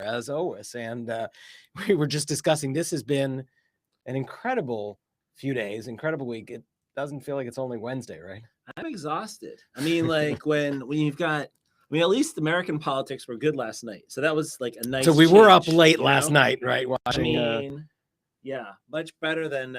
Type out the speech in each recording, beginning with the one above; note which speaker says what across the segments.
Speaker 1: as always. And we were just discussing, this has been an incredible few days, incredible week. It doesn't feel like it's only Wednesday, right?
Speaker 2: I'm exhausted. I mean, like when you've got, I mean, at least American politics were good last night. So that was like a nice
Speaker 1: So we
Speaker 2: change,
Speaker 1: were up late last night, right? Watching.
Speaker 2: I mean, yeah, much better than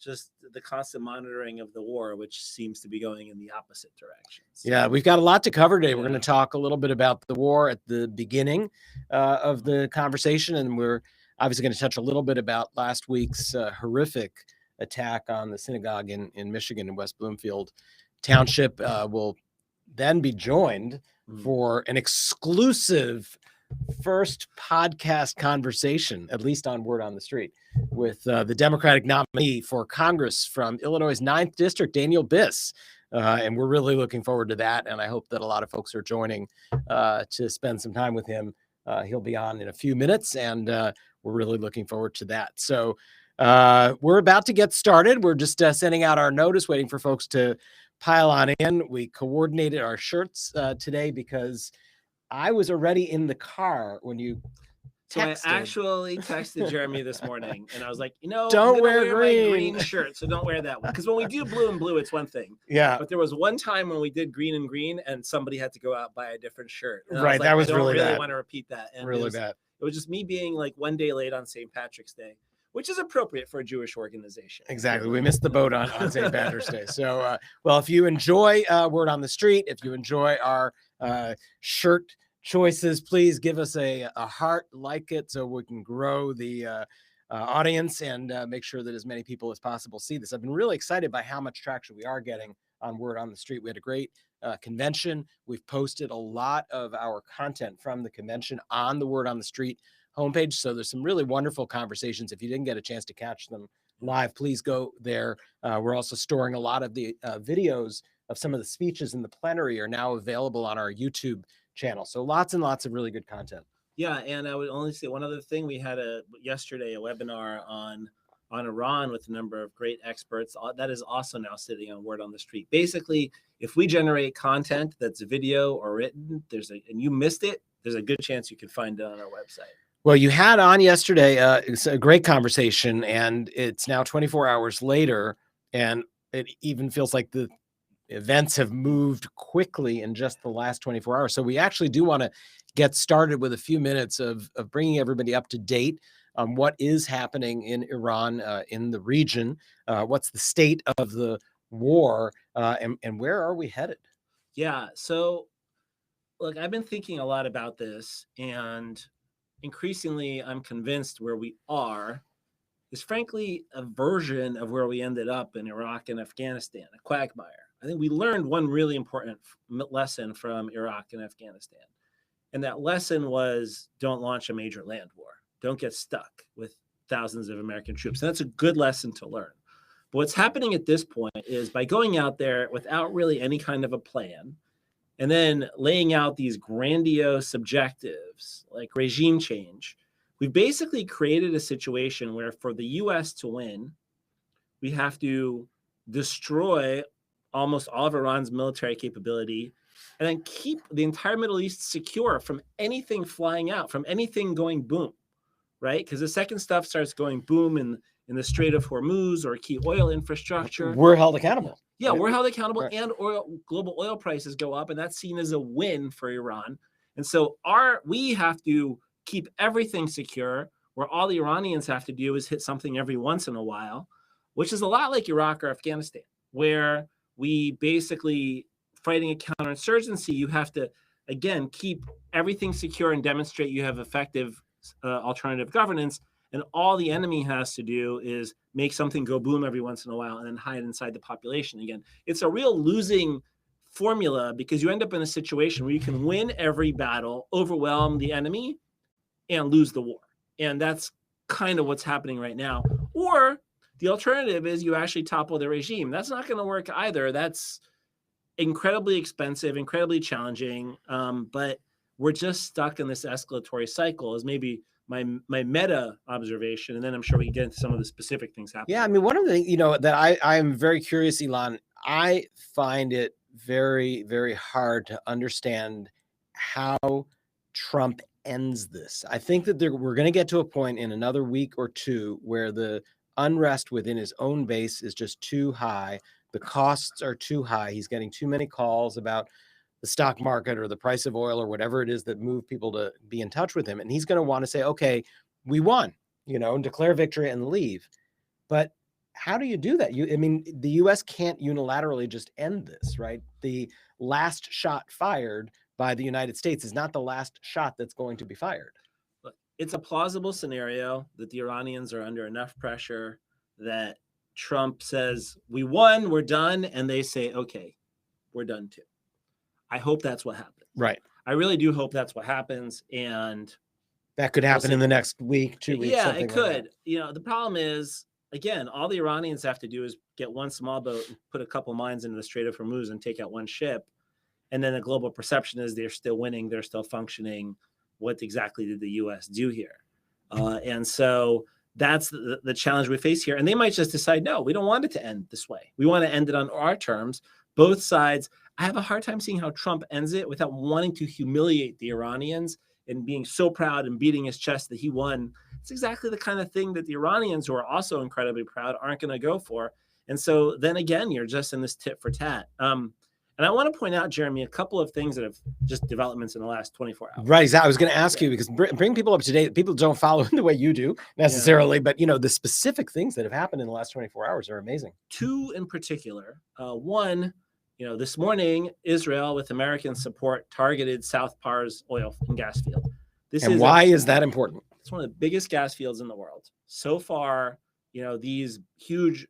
Speaker 2: just the constant monitoring of the war, which seems to be going in the opposite direction. So,
Speaker 1: yeah, we've got a lot to cover today. We're going to talk a little bit about the war at the beginning of the conversation, and we're obviously going to touch a little bit about last week's horrific attack on the synagogue in Michigan, in West Bloomfield Township. We'll then be joined for an exclusive first podcast conversation, at least on Word on the Street, with the Democratic nominee for Congress from Illinois' 9th District, Daniel Biss. And we're really looking forward to that. And I hope that a lot of folks are joining to spend some time with him. He'll be on in a few minutes, and we're really looking forward to that. So we're about to get started. We're just sending out our notice, waiting for folks to pile on in. We coordinated our shirts today because I was already in the car when you texted.
Speaker 2: So I actually texted Jeremy this morning, and I was like,
Speaker 1: don't wear
Speaker 2: my green shirt, so don't wear that one. Because when we do blue and blue, it's one thing.
Speaker 1: Yeah.
Speaker 2: But there was one time when we did green and green, and somebody had to go out and buy a different shirt. And
Speaker 1: right, that was really bad.
Speaker 2: I really want to repeat that. And
Speaker 1: really bad.
Speaker 2: It was just me being like one day late on St. Patrick's Day, which is appropriate for a Jewish organization.
Speaker 1: Exactly. We missed the boat on St. Patrick's Day. So, well, if you enjoy Word on the Street, if you enjoy our shirt choices, please give us a heart, like it, so we can grow the audience and make sure that as many people as possible see this. I've been really excited by how much traction we are getting on Word on the Street. We had a great convention. We've posted a lot of our content from the convention on the Word on the Street homepage. So there's some really wonderful conversations. If you didn't get a chance to catch them live, please go there. We're also storing a lot of the videos of some of the speeches in the plenary are now available on our YouTube channel. So lots and lots of really good content.
Speaker 2: Yeah, and I would only say one other thing. We had yesterday a webinar on Iran with a number of great experts. That is also now sitting on Word on the Street. Basically, if we generate content that's video or written, and you missed it, there's a good chance you can find it on our website.
Speaker 1: Well, you had on yesterday, it's a great conversation, and it's now 24 hours later, and it even feels like the events have moved quickly in just the last 24 hours. So we actually do want to get started with a few minutes of bringing everybody up to date on what is happening in Iran, in the region, what's the state of the war, and where are we headed?
Speaker 2: Yeah, so look, I've been thinking a lot about this, and increasingly I'm convinced where we are is frankly a version of where we ended up in Iraq and Afghanistan, a quagmire. I think we learned one really important lesson from Iraq and Afghanistan. And that lesson was, don't launch a major land war. Don't get stuck with thousands of American troops. And that's a good lesson to learn. But what's happening at this point is by going out there without really any kind of a plan, and then laying out these grandiose objectives like regime change, we've basically created a situation where for the U.S. to win, we have to destroy almost all of Iran's military capability and then keep the entire Middle East secure from anything flying out, from anything going boom, right? Because the second stuff starts going boom in the Strait of Hormuz or key oil infrastructure,
Speaker 1: we're held accountable.
Speaker 2: Yeah, we're held accountable,
Speaker 1: right.
Speaker 2: And global oil prices go up, and that's seen as a win for Iran. And so we have to keep everything secure, where all the Iranians have to do is hit something every once in a while, which is a lot like Iraq or Afghanistan, where we basically, fighting a counterinsurgency, you have to, again, keep everything secure and demonstrate you have effective alternative governance. And all the enemy has to do is make something go boom every once in a while and then hide inside the population again. It's a real losing formula because you end up in a situation where you can win every battle, overwhelm the enemy, and lose the war. And that's kind of what's happening right now. Or the alternative is you actually topple the regime. That's not going to work either. That's incredibly expensive, incredibly challenging. But we're just stuck in this escalatory cycle is maybe my meta observation. And then I'm sure we can get into some of the specific things happening.
Speaker 1: Yeah, I mean, one of the things, that I am very curious, Elon, I find it very, very hard to understand how Trump ends this. I think that we're going to get to a point in another week or two where the unrest within his own base is just too high. The costs are too high. He's getting too many calls about the stock market or the price of oil or whatever it is that move people to be in touch with him. And he's going to want to say, okay, we won, and declare victory and leave. But how do you do that? The U.S. can't unilaterally just end this, right? The last shot fired by the United States is not the last shot that's going to be fired.
Speaker 2: It's a plausible scenario that the Iranians are under enough pressure that Trump says, we won, we're done. And they say, okay, we're done too. I hope that's what happens.
Speaker 1: Right.
Speaker 2: I really do hope that's what happens. And
Speaker 1: that could happen in the next week, 2 weeks.
Speaker 2: Yeah, it could. The problem is, again, all the Iranians have to do is get one small boat and put a couple mines into the Strait of Hormuz and take out one ship. And then the global perception is they're still winning, they're still functioning. What exactly did the U.S. do here? And so that's the challenge we face here. And they might just decide, no, we don't want it to end this way. We want to end it on our terms. Both sides. I have a hard time seeing how Trump ends it without wanting to humiliate the Iranians and being so proud and beating his chest that he won. It's exactly the kind of thing that the Iranians, who are also incredibly proud, aren't going to go for. And so then again, you're just in this tit for tat. And I want to point out, Jeremy, a couple of things that have just developments in the last 24 hours.
Speaker 1: Right. I was going to ask you, because bring people up to date. People don't follow in the way you do necessarily, but the specific things that have happened in the last 24 hours are amazing.
Speaker 2: Two in particular. One, this morning, Israel, with American support, targeted South Pars oil and gas field.
Speaker 1: Why is that important?
Speaker 2: It's one of the biggest gas fields in the world. So far, these huge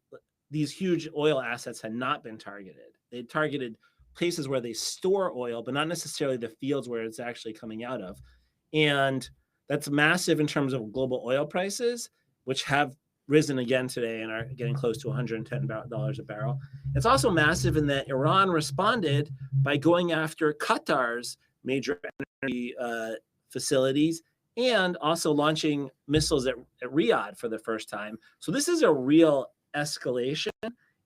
Speaker 2: oil assets had not been targeted. They targeted places where they store oil, but not necessarily the fields where it's actually coming out of. And that's massive in terms of global oil prices, which have risen again today and are getting close to $110 a barrel. It's also massive in that Iran responded by going after Qatar's major energy facilities and also launching missiles at Riyadh for the first time. So this is a real escalation.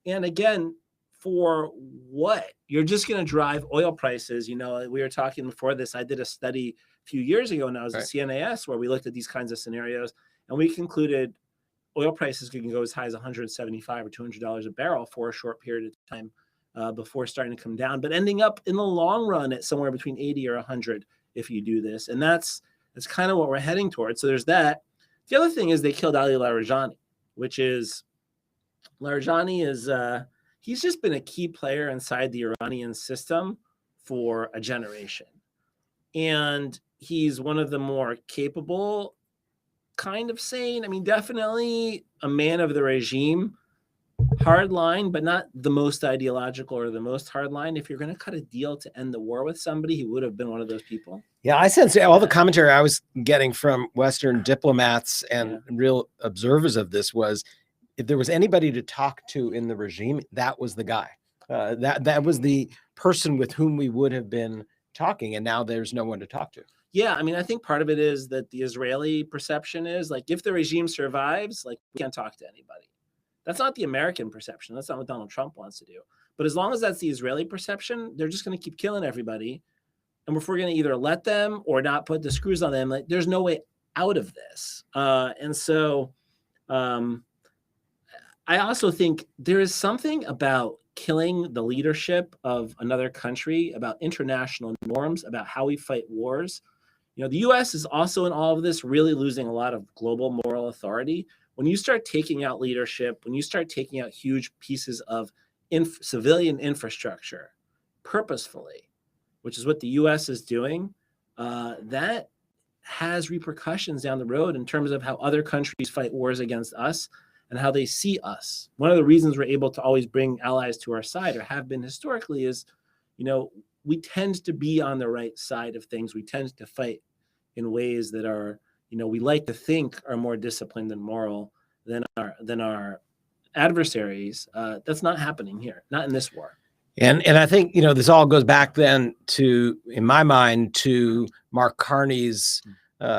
Speaker 2: And again, for what? You're just going to drive oil prices. We were talking before this. I did a study a few years ago when I was at CNAS where we looked at these kinds of scenarios, and we concluded oil prices can go as high as $175 or $200 a barrel for a short period of time before starting to come down, but ending up in the long run at somewhere between 80 or 100 if you do this. And that's kind of what we're heading towards. So there's that. The other thing is they killed Ali Larijani, which is Larijani is he's just been a key player inside the Iranian system for a generation. And he's one of the more capable, kind of sane, definitely a man of the regime, hardline, but not the most ideological or the most hardline. If you're going to cut a deal to end the war with somebody, he would have been one of those people.
Speaker 1: Yeah, I sense all the commentary I was getting from Western diplomats and real observers of this was, if there was anybody to talk to in the regime, that was the guy. That was the person with whom we would have been talking, and now there's no one to talk to.
Speaker 2: Yeah, I think part of it is that the Israeli perception is if the regime survives, we can't talk to anybody. That's not the American perception. That's not what Donald Trump wants to do. But as long as that's the Israeli perception, they're just going to keep killing everybody. And if we're going to either let them or not put the screws on them, there's no way out of this. And so I also think there is something about killing the leadership of another country, about international norms, about how we fight wars. The U.S. is also in all of this really losing a lot of global moral authority. When you start taking out leadership, when you start taking out huge pieces of civilian infrastructure purposefully, which is what the U.S. is doing, that has repercussions down the road in terms of how other countries fight wars against us and how they see us. One of the reasons we're able to always bring allies to our side, or have been historically, is, we tend to be on the right side of things. We tend to fight in ways that are, we like to think are more disciplined and moral than our adversaries. That's not happening here, not in this war.
Speaker 1: And I think, this all goes back then to, in my mind, to Mark Carney's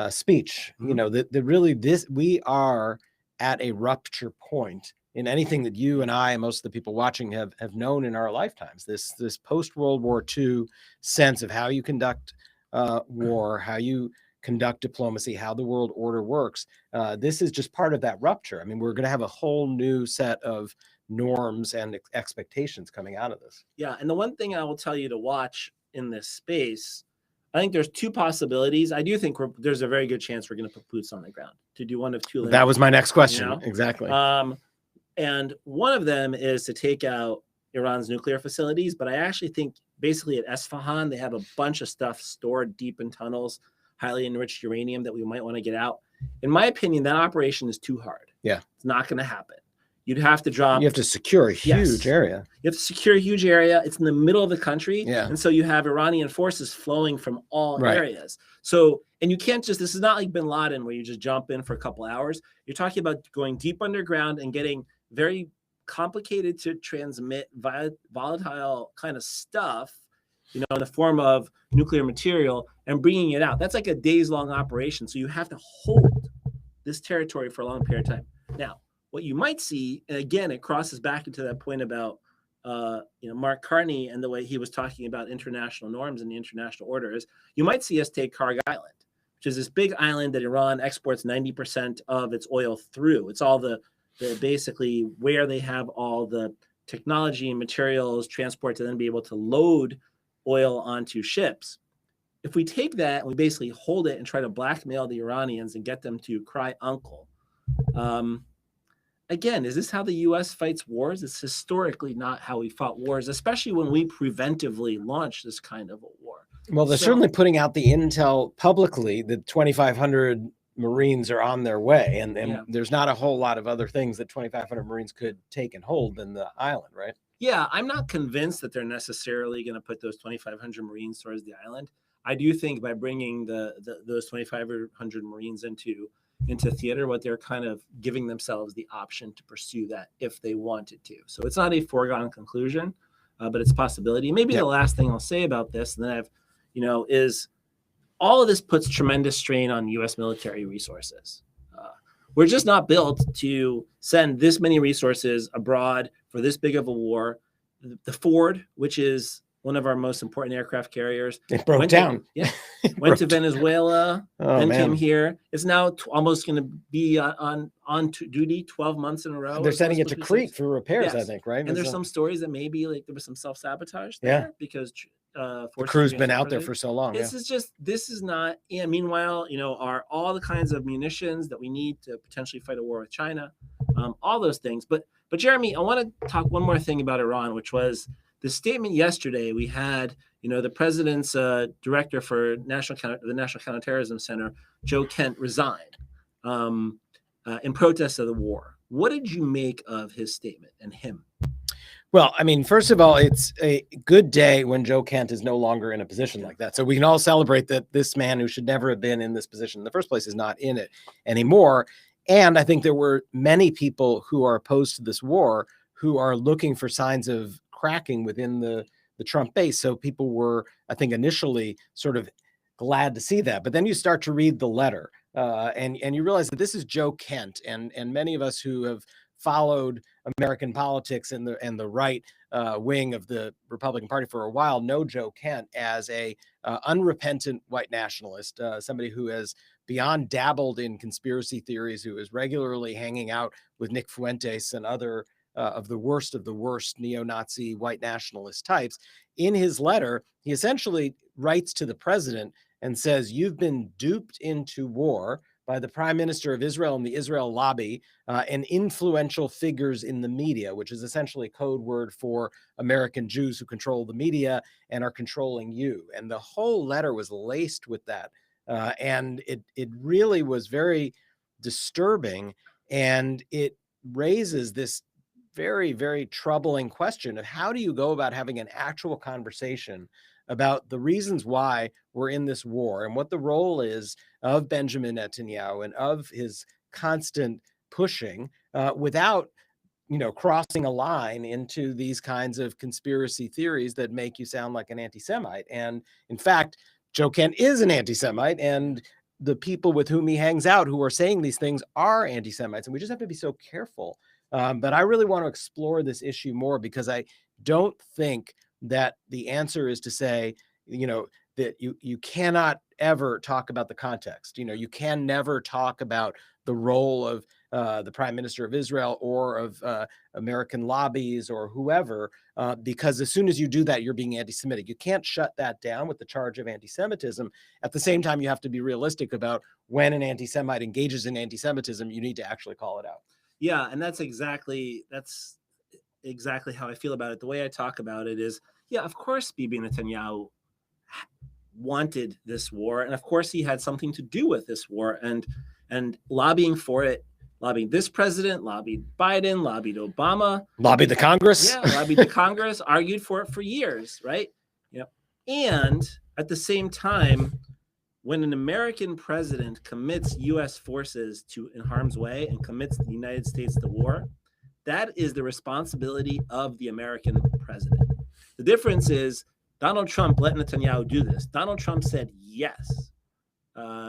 Speaker 1: speech. We are at a rupture point in anything that you and I and most of the people watching have known in our lifetimes. This post-World War II sense of how you conduct war, how you conduct diplomacy, how the world order works. This is just part of that rupture. I mean, we're going to have a whole new set of norms and expectations coming out of this.
Speaker 2: Yeah. And the one thing I will tell you to watch in this space, I think there's two possibilities. I do think there's a very good chance we're going to put boots on the ground to do one of two.
Speaker 1: That was my next question.
Speaker 2: You know?
Speaker 1: Exactly.
Speaker 2: And one of them is to take out Iran's nuclear facilities. But I actually think basically at Esfahan, they have a bunch of stuff stored deep in tunnels, highly enriched uranium that we might want to get out. In my opinion, that operation is too hard.
Speaker 1: Yeah.
Speaker 2: It's not going to happen. You'd have to drop.
Speaker 1: You have to secure a huge area.
Speaker 2: You have to secure a huge area. It's in the middle of the country.
Speaker 1: Yeah.
Speaker 2: And so you have Iranian forces flowing from all areas. So, and you can't just, this is not like bin Laden where you just jump in for a couple hours. You're talking about going deep underground and getting very complicated to transmit volatile kind of stuff, you know, in the form of nuclear material and bringing it out. That's like a days-long operation. So you have to hold this territory for a long period of time. Now, what you might see, and again, it crosses back into that point about, Mark Carney and the way he was talking about international norms and the international order is you might see us take Karg Island, which is this big island that Iran exports 90% of its oil through. It's all the basically where they have all the technology and materials transport to then be able to load oil onto ships. If we take that and we basically hold it and try to blackmail the Iranians and get them to cry uncle, again, is this how the U.S. fights wars? It's historically not how we fought wars, especially when we preventively launched this kind of a war.
Speaker 1: Well, they're certainly putting out the intel publicly that 2,500 Marines are on their way. And there's not a whole lot of other things that 2,500 Marines could take and hold than the island, right?
Speaker 2: Yeah, I'm not convinced that they're necessarily going to put those 2,500 Marines towards the island. I do think by bringing those 2,500 Marines into theater, what they're kind of giving themselves the option to pursue that if they wanted to. So it's not a foregone conclusion, but it's a possibility. Maybe the last thing I'll say about this, and then is all of this puts tremendous strain on U.S. military resources. We're just not built to send this many resources abroad for this big of a war. The Ford, which is one of our most important aircraft carriers,
Speaker 1: it broke down.
Speaker 2: Went to Venezuela and came here. It's now almost going to be on duty 12 months in a row.
Speaker 1: They're sending it to Crete for repairs, I think, right?
Speaker 2: And there's some stories that maybe like there was some self-sabotage there because
Speaker 1: the crew's been out there for so long.
Speaker 2: This is not. Yeah. Meanwhile, are all the kinds of munitions that we need to potentially fight a war with China, all those things. But Jeremy, I want to talk one more thing about Iran, which was the statement yesterday. We had, the president's director for the National Counterterrorism Center, Joe Kent, resigned in protest of the war. What did you make of his statement and him?
Speaker 1: Well, I mean, first of all, it's a good day when Joe Kent is no longer in a position like that. So we can all celebrate that this man who should never have been in this position in the first place is not in it anymore. And I think there were many people who are opposed to this war who are looking for signs of cracking within the Trump base. So people were, I think, initially sort of glad to see that. But then you start to read the letter and you realize that this is Joe Kent. And many of us who have followed American politics and the right wing of the Republican Party for a while know Joe Kent as a unrepentant white nationalist, somebody who has beyond dabbled in conspiracy theories, who is regularly hanging out with Nick Fuentes and other of the worst neo-Nazi white nationalist types. In his letter, he essentially writes to the president and says, you've been duped into war by the prime minister of Israel and the Israel lobby and influential figures in the media, which is essentially code word for American Jews who control the media and are controlling you. And the whole letter was laced with that. And it really was very disturbing. And it raises this very, very troubling question of how do you go about having an actual conversation about the reasons why we're in this war and what the role is of Benjamin Netanyahu and of his constant pushing without, crossing a line into these kinds of conspiracy theories that make you sound like an anti-Semite. And in fact, Joe Kent is an anti-Semite, and the people with whom he hangs out who are saying these things are anti-Semites. And we just have to be so careful. But I really want to explore this issue more because I don't think that the answer is to say, that you cannot ever talk about the context. You can never talk about the role of the Prime Minister of Israel or of American lobbies or whoever, because as soon as you do that, you're being anti-Semitic. You can't shut that down with the charge of anti-Semitism. At the same time, you have to be realistic about when an anti-Semite engages in anti-Semitism, you need to actually call it out.
Speaker 2: Yeah, and that's exactly how I feel about it. The way I talk about it is, yeah, of course Bibi Netanyahu wanted this war, and of course he had something to do with this war, and lobbying for it, lobbied this president, lobbied Biden, lobbied Obama,
Speaker 1: lobbied the Congress.
Speaker 2: Yeah, lobbied the Congress, argued for it for years, right? Yep. And at the same time, when an American president commits U.S. forces in harm's way and commits the United States to war, that is the responsibility of the American president. The difference is Donald Trump let Netanyahu do this. Donald Trump said yes,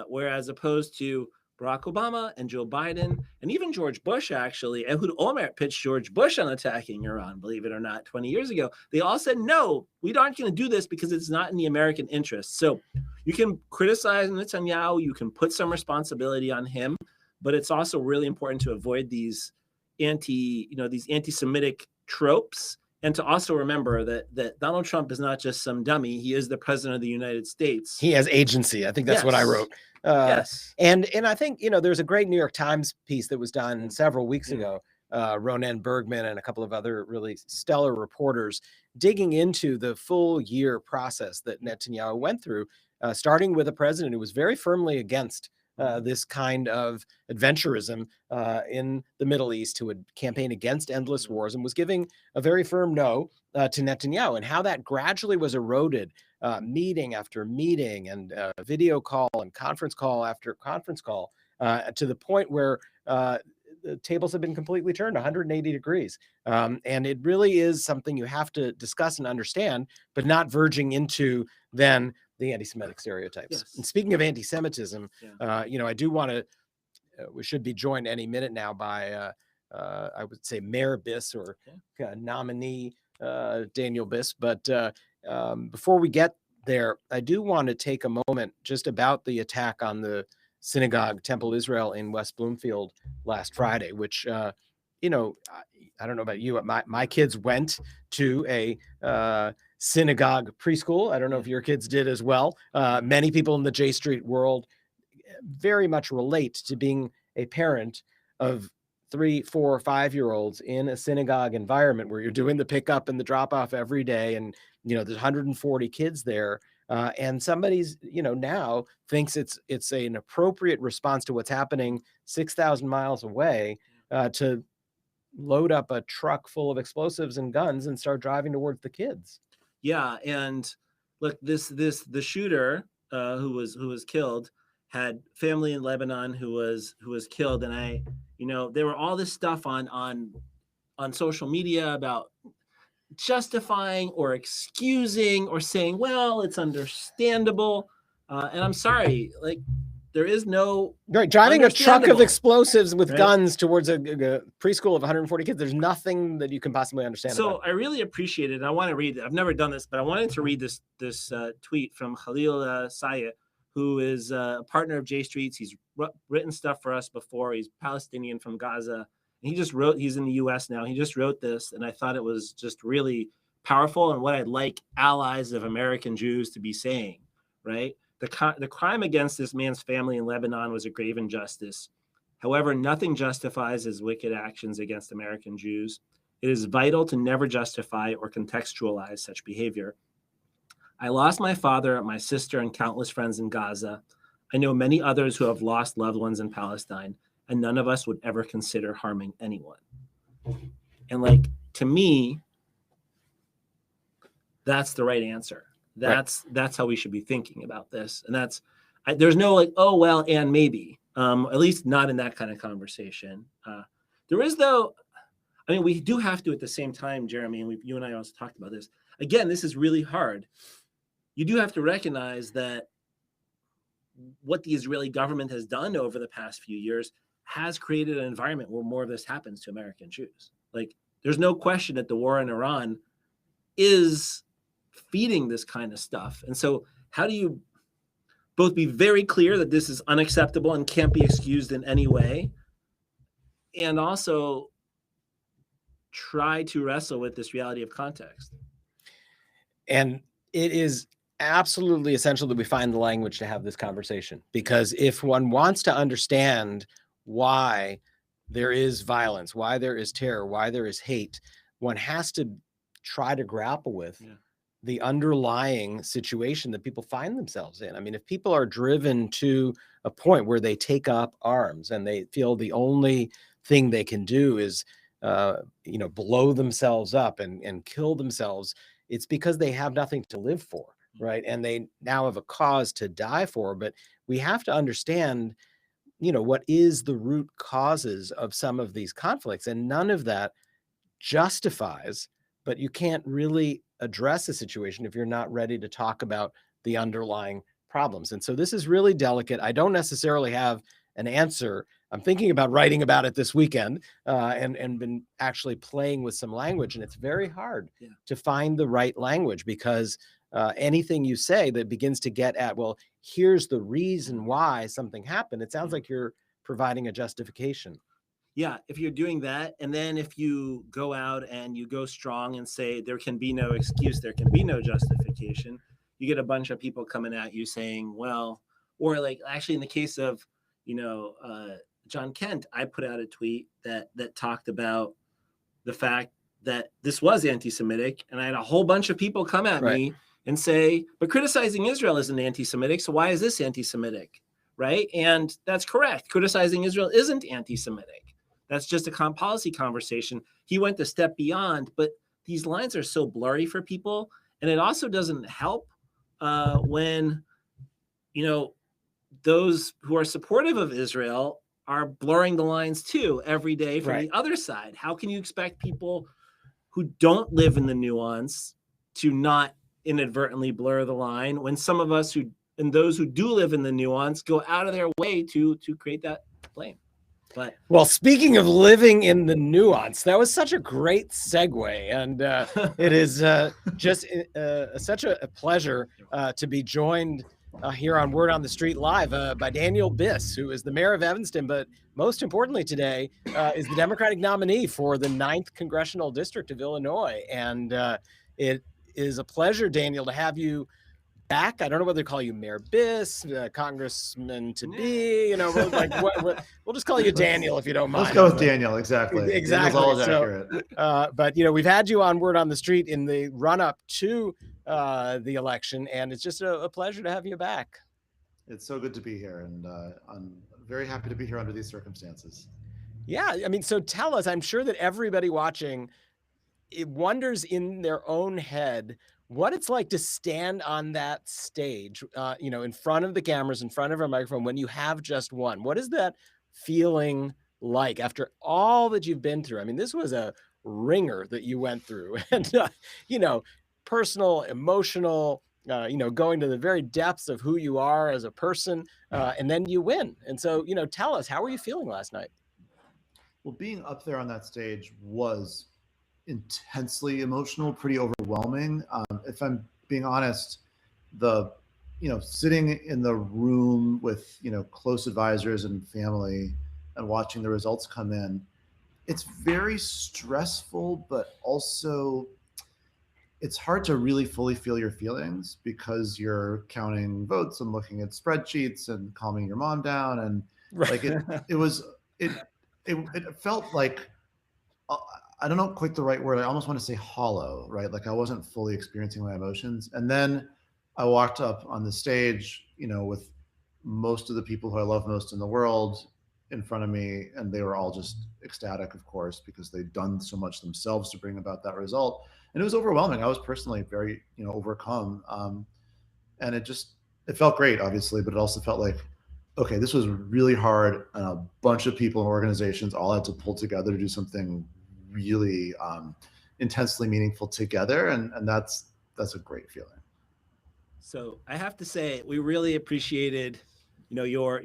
Speaker 2: whereas opposed to Barack Obama and Joe Biden and even George Bush, actually, Ehud Olmert pitched George Bush on attacking Iran, believe it or not, 20 years ago. They all said, no, we aren't going to do this because it's not in the American interest. So you can criticize Netanyahu, you can put some responsibility on him, but it's also really important to avoid these anti-Semitic tropes, and to also remember that Donald Trump is not just some dummy. He is the president of the United States.
Speaker 1: He has agency. I think that's what I wrote.
Speaker 2: Yes.
Speaker 1: And I think, there's a great New York Times piece that was done several weeks ago. Ronen Bergman and a couple of other really stellar reporters digging into the full year process that Netanyahu went through, starting with a president who was very firmly against this kind of adventurism in the Middle East, who would campaign against endless wars and was giving a very firm no to Netanyahu, and how that gradually was eroded meeting after meeting and video call and conference call after conference call to the point where the tables have been completely turned 180 degrees. And it really is something you have to discuss and understand, but not verging into then the anti-Semitic stereotypes.
Speaker 2: Yes.
Speaker 1: And speaking of anti-Semitism, I do want to, we should be joined any minute now by, I would say Mayor Biss or nominee Daniel Biss. But before we get there, I do want to take a moment just about the attack on the synagogue Temple Israel in West Bloomfield last Friday, which, I don't know about you, my kids went to a synagogue preschool. I don't know if your kids did as well. Many people in the J Street world very much relate to being a parent of 3, 4, 5-year-olds in a synagogue environment where you're doing the pickup and the drop off every day. And, there's 140 kids there. And somebody's, now thinks it's an appropriate response to what's happening 6,000 miles away to load up a truck full of explosives and guns and start driving towards the kids.
Speaker 2: Yeah, and look, the shooter who was killed had family in Lebanon who was killed, and there were all this stuff on social media about justifying or excusing or saying, well, it's understandable, and I'm sorry, like, there is no
Speaker 1: driving a truck of explosives with guns towards a preschool of 140 kids. There's nothing that you can possibly understand.
Speaker 2: So I really appreciate it. And I want to read it. I've never done this, but I wanted to read this tweet from Khalil Sayed, who is a partner of J Street's. He's written stuff for us before. He's Palestinian from Gaza. And he's in the US now. He just wrote this, and I thought it was just really powerful and what I'd like allies of American Jews to be saying, right? The crime against this man's family in Lebanon was a grave injustice. However, nothing justifies his wicked actions against American Jews. It is vital to never justify or contextualize such behavior. I lost my father, my sister, and countless friends in Gaza. I know many others who have lost loved ones in Palestine, and none of us would ever consider harming anyone. And to me, that's the right answer. That's how we should be thinking about this. And there's no oh, well, and maybe, at least not in that kind of conversation. There is, though, we do have to at the same time, Jeremy, and you and I also talked about this. Again, this is really hard. You do have to recognize that what the Israeli government has done over the past few years has created an environment where more of this happens to American Jews. There's no question that the war in Iran is feeding this kind of stuff. And so how do you both be very clear that this is unacceptable and can't be excused in any way, and also try to wrestle with this reality of context?
Speaker 1: And it is absolutely essential that we find the language to have this conversation, because if one wants to understand why there is violence, why there is terror, why there is hate, one has to try to grapple with the underlying situation that people find themselves in. I mean, if people are driven to a point where they take up arms and they feel the only thing they can do is, blow themselves up and kill themselves, it's because they have nothing to live for, right? And they now have a cause to die for. But we have to understand, what is the root causes of some of these conflicts, and none of that justifies, but you can't really address a situation if you're not ready to talk about the underlying problems. And so this is really delicate. I don't necessarily have an answer. I'm thinking about writing about it this weekend, and been actually playing with some language. And it's very hard to find the right language, because anything you say that begins to get at, well, here's the reason why something happened, it sounds like you're providing a justification.
Speaker 2: Yeah, if you're doing that, and then if you go out and you go strong and say there can be no excuse, there can be no justification, you get a bunch of people coming at you saying, well, or like actually in the case of, John Kent, I put out a tweet that talked about the fact that this was anti-Semitic, and I had a whole bunch of people come at me and say, but criticizing Israel isn't anti-Semitic, so why is this anti-Semitic, right? And that's correct. Criticizing Israel isn't anti-Semitic. That's just a policy conversation. He went a step beyond, but these lines are so blurry for people, and it also doesn't help when, those who are supportive of Israel are blurring the lines too every day from the other side. How can you expect people who don't live in the nuance to not inadvertently blur the line when some of us and those who do live in the nuance go out of their way to create that blame? But
Speaker 1: well, speaking of living in the nuance, that was such a great segue, and it is just such a pleasure to be joined here on Word on the Street Live by Daniel Biss, who is the mayor of Evanston, but most importantly today is the Democratic nominee for the 9th Congressional District of Illinois. And it is a pleasure, Daniel, to have you back. I don't know whether to call you Mayor Biss, Congressman to be, we'll just call you Daniel if you don't mind.
Speaker 3: Let's go with Daniel. Exactly.
Speaker 1: Exactly.
Speaker 3: Daniel's always accurate.
Speaker 1: But we've had you on Word on the Street in the run up to the election, and it's just a pleasure to have you back.
Speaker 3: It's so good to be here, and I'm very happy to be here under these circumstances.
Speaker 1: Yeah, I mean, so tell us, I'm sure that everybody watching, it wonders in their own head what it's like to stand on that stage, in front of the cameras, in front of a microphone, when you have just won. What is that feeling like after all that you've been through? I mean, this was a ringer that you went through, and, personal, emotional, going to the very depths of who you are as a person, and then you win. And so, tell us, how were you feeling last night?
Speaker 3: Well, being up there on that stage was intensely emotional, pretty overwhelming. If I'm being honest, sitting in the room with, close advisors and family and watching the results come in, it's very stressful, but also it's hard to really fully feel your feelings because you're counting votes and looking at spreadsheets and calming your mom down. And it felt like, I don't know quite the right word. I almost want to say hollow, right? Like I wasn't fully experiencing my emotions. And then I walked up on the stage, with most of the people who I love most in the world in front of me, and they were all just ecstatic, of course, because they'd done so much themselves to bring about that result. And it was overwhelming. I was personally very, overcome. And it felt great, obviously, but it also felt like, okay, this was really hard, and a bunch of people and organizations all had to pull together to do something really intensely meaningful together, and that's a great feeling.
Speaker 2: So I have to say, we really appreciated, your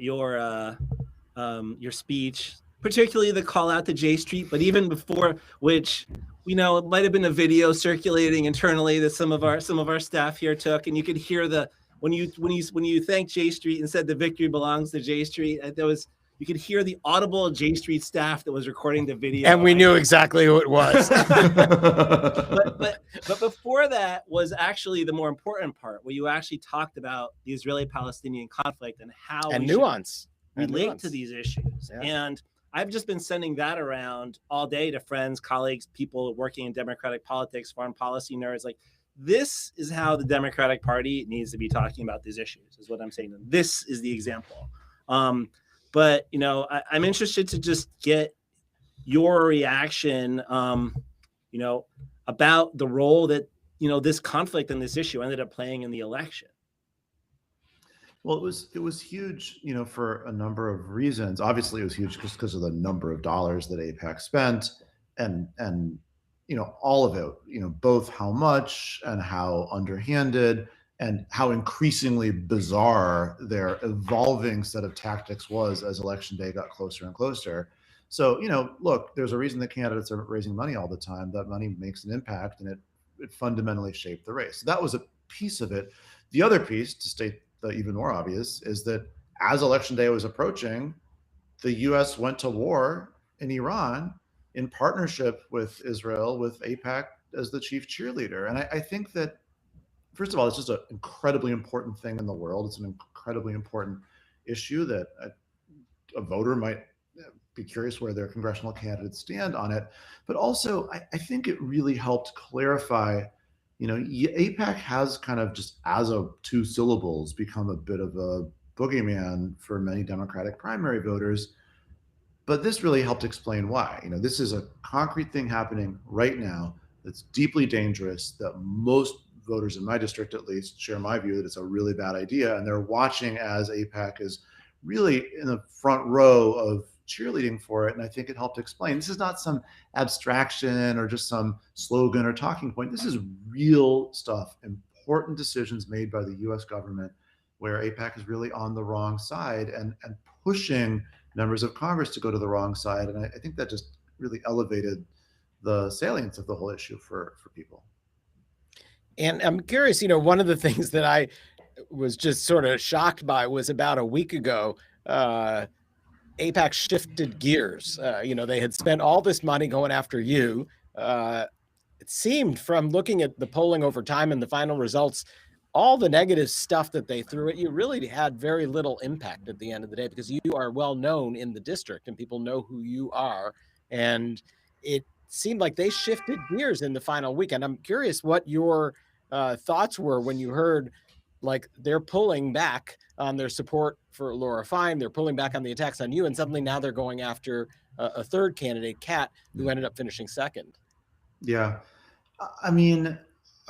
Speaker 2: speech, particularly the call out to J Street, but even before which, it might have been a video circulating internally that some of our staff here took, and you could hear the when you thanked J Street and said the victory belongs to J Street, you could hear the audible J Street staff that was recording the video,
Speaker 1: and we knew exactly who it was.
Speaker 2: but before that was actually the more important part, where you actually talked about the Israeli-Palestinian conflict and how
Speaker 1: and nuance
Speaker 2: relate to these issues.
Speaker 1: Yeah.
Speaker 2: And I've just been sending that around all day to friends, colleagues, people working in democratic politics, foreign policy nerds. Like, this is how the Democratic Party needs to be talking about these issues, is what I'm saying. This is the example. But, you know, I'm interested to just get your reaction, you know, about the role that, you know, this conflict and this issue ended up playing in the election.
Speaker 3: Well, it was huge, you know, for a number of reasons. Obviously, it was huge just because of the number of dollars that AIPAC spent, and you know, all of it, you know, both how much and how underhanded and how increasingly bizarre their evolving set of tactics was as election day got closer and closer. So, you know, look, there's a reason that candidates are raising money all the time. That money makes an impact, and it fundamentally shaped the race. So that was a piece of it. The other piece, to state the even more obvious, is that as election day was approaching, the U.S. went to war in Iran in partnership with Israel, with AIPAC as the chief cheerleader. And I think that, first of all, it's just an incredibly important thing in the world. It's an incredibly important issue that a voter might be curious where their congressional candidates stand on it. But also, I think it really helped clarify, you know, AIPAC has kind of just as of two syllables become a bit of a boogeyman for many Democratic primary voters. But this really helped explain why. You know, this is a concrete thing happening right now that's deeply dangerous, that most voters in my district, at least, share my view that it's a really bad idea. And they're watching as AIPAC is really in the front row of cheerleading for it. And I think it helped explain this is not some abstraction or just some slogan or talking point. This is real stuff, important decisions made by the US government where AIPAC is really on the wrong side and pushing members of Congress to go to the wrong side. And I think that just really elevated the salience of the whole issue for people.
Speaker 1: And I'm curious, you know, one of the things that I was just sort of shocked by was about a week ago, AIPAC shifted gears. You know, they had spent all this money going after you. It seemed, from looking at the polling over time and the final results, all the negative stuff that they threw at you really had very little impact at the end of the day, because you are well known in the district and people know who you are. And it seemed like they shifted gears in the final week. And I'm curious what your thoughts were when you heard, like, they're pulling back on their support for Laura Fine, they're pulling back on the attacks on you, and suddenly now they're going after a third candidate, Kat, who ended up finishing second.
Speaker 3: Yeah. I mean,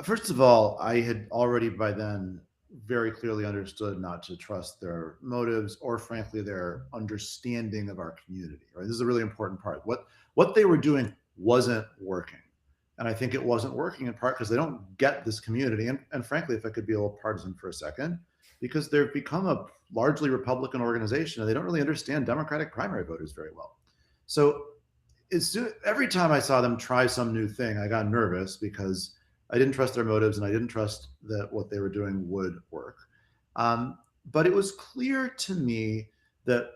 Speaker 3: first of all, I had already by then very clearly understood not to trust their motives or, frankly, their understanding of our community. Right? This is a really important part. What they were doing wasn't working. And I think it wasn't working in part because they don't get this community. And frankly, if I could be a little partisan for a second, because they've become a largely Republican organization and they don't really understand Democratic primary voters very well. So every time I saw them try some new thing, I got nervous because I didn't trust their motives and I didn't trust that what they were doing would work. But it was clear to me that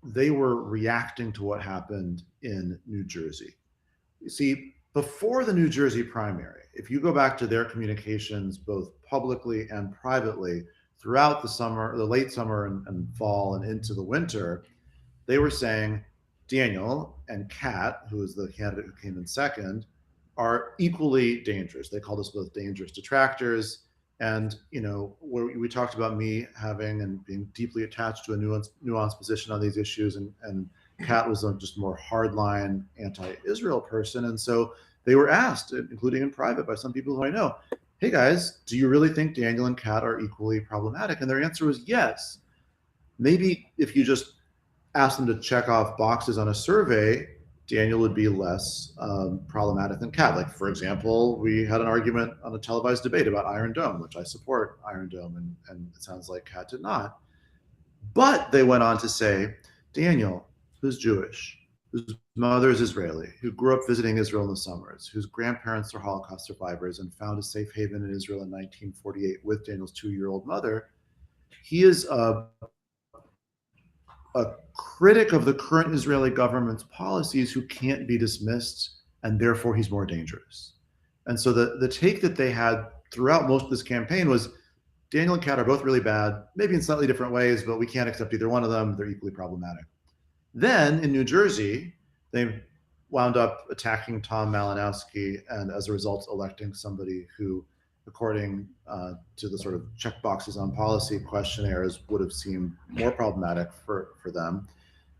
Speaker 3: they were reacting to what happened in New Jersey. You see, before the New Jersey primary, if you go back to their communications, both publicly and privately, throughout the summer, the late summer and fall and into the winter, they were saying Daniel and Kat, who is the candidate who came in second, are equally dangerous. They called us both dangerous detractors. And, you know, we talked about me having and being deeply attached to a nuanced position on these issues. And Kat was just more hardline anti-Israel person. And so they were asked, including in private by some people who I know, hey guys, do you really think Daniel and Kat are equally problematic? And their answer was yes. Maybe if you just asked them to check off boxes on a survey, Daniel would be less problematic than Kat. Like, for example, we had an argument on a televised debate about Iron Dome, which I support Iron Dome, and it sounds like Kat did not. But they went on to say, Daniel, who's Jewish, whose mother is Israeli, who grew up visiting Israel in the summers, whose grandparents are Holocaust survivors and found a safe haven in Israel in 1948 with Daniel's 2-year-old mother, he is a critic of the current Israeli government's policies who can't be dismissed, and therefore he's more dangerous. And so the take that they had throughout most of this campaign was Daniel and Kat are both really bad, maybe in slightly different ways, but we can't accept either one of them. They're equally problematic. Then in New Jersey, they wound up attacking Tom Malinowski and as a result electing somebody who, according to the sort of checkboxes on policy questionnaires, would have seemed more problematic for them.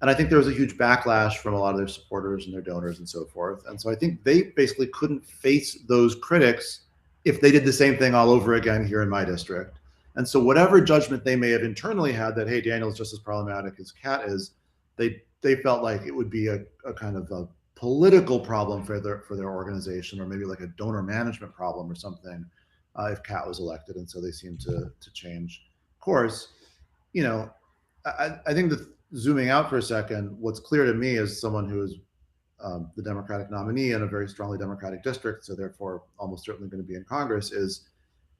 Speaker 3: And I think there was a huge backlash from a lot of their supporters and their donors and so forth. And so I think they basically couldn't face those critics if they did the same thing all over again here in my district. And so whatever judgment they may have internally had that, hey, Daniel's just as problematic as Kat is, they felt like it would be a kind of a political problem for their organization, or maybe like a donor management problem or something, if Kat was elected. And so they seemed to change course. You know, I think that zooming out for a second, what's clear to me as someone who is the Democratic nominee in a very strongly Democratic district, so therefore almost certainly going to be in Congress, is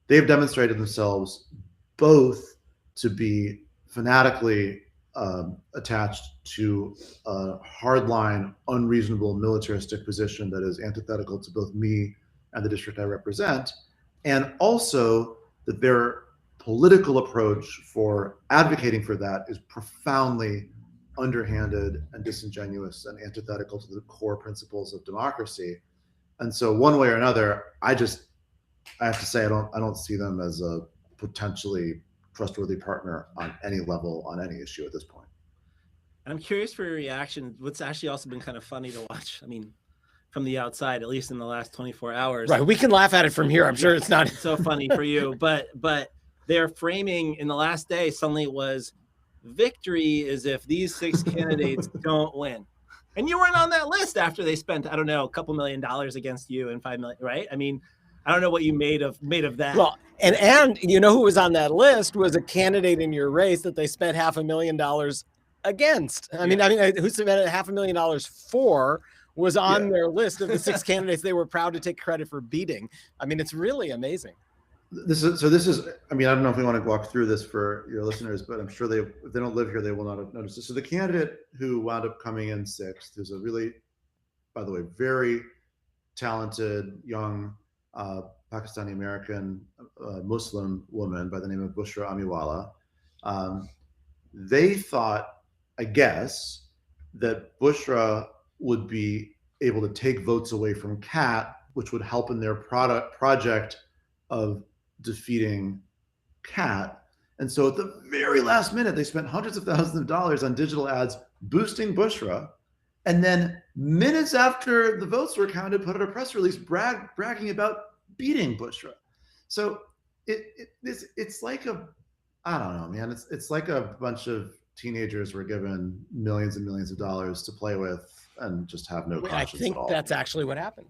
Speaker 3: they've demonstrated themselves both to be fanatically attached to a hardline, unreasonable, militaristic position that is antithetical to both me and the district I represent, and also that their political approach for advocating for that is profoundly underhanded and disingenuous and antithetical to the core principles of democracy. And so one way or another, I have to say I don't see them as a potentially trustworthy partner on any level, on any issue at this point.
Speaker 2: I'm curious for your reaction. What's actually also been kind of funny to watch, I mean, from the outside, at least in the last 24 hours.
Speaker 1: Right. We can laugh at it from here. I'm sure it's not
Speaker 2: so funny for you, but their framing in the last day suddenly was victory is if these 6 candidates don't win. And you weren't on that list after they spent, I don't know, a couple $1 million against you and $5 million, right? I mean, I don't know what you made of that.
Speaker 1: Well, and you know who was on that list was a candidate in your race that they spent $500,000 against. I mean, who spent $500,000 for was on their list of the 6 candidates they were proud to take credit for beating. I mean, it's really amazing.
Speaker 3: This is, I mean, I don't know if we want to walk through this for your listeners, but I'm sure if they don't live here, they will not have noticed this. So the candidate who wound up coming in 6th is a really, by the way, very talented young Pakistani American Muslim woman by the name of Bushra Amiwala. They thought, I guess, that Bushra would be able to take votes away from Kat, which would help in their project of defeating Kat. And so at the very last minute, they spent hundreds of thousands of dollars on digital ads boosting Bushra. And then minutes after the votes were counted, put out a press release bragging about beating Bushra. So it's like I don't know, man. It's like a bunch of teenagers were given millions and millions of dollars to play with and just have no conscience at all.
Speaker 1: I think that's actually what happened.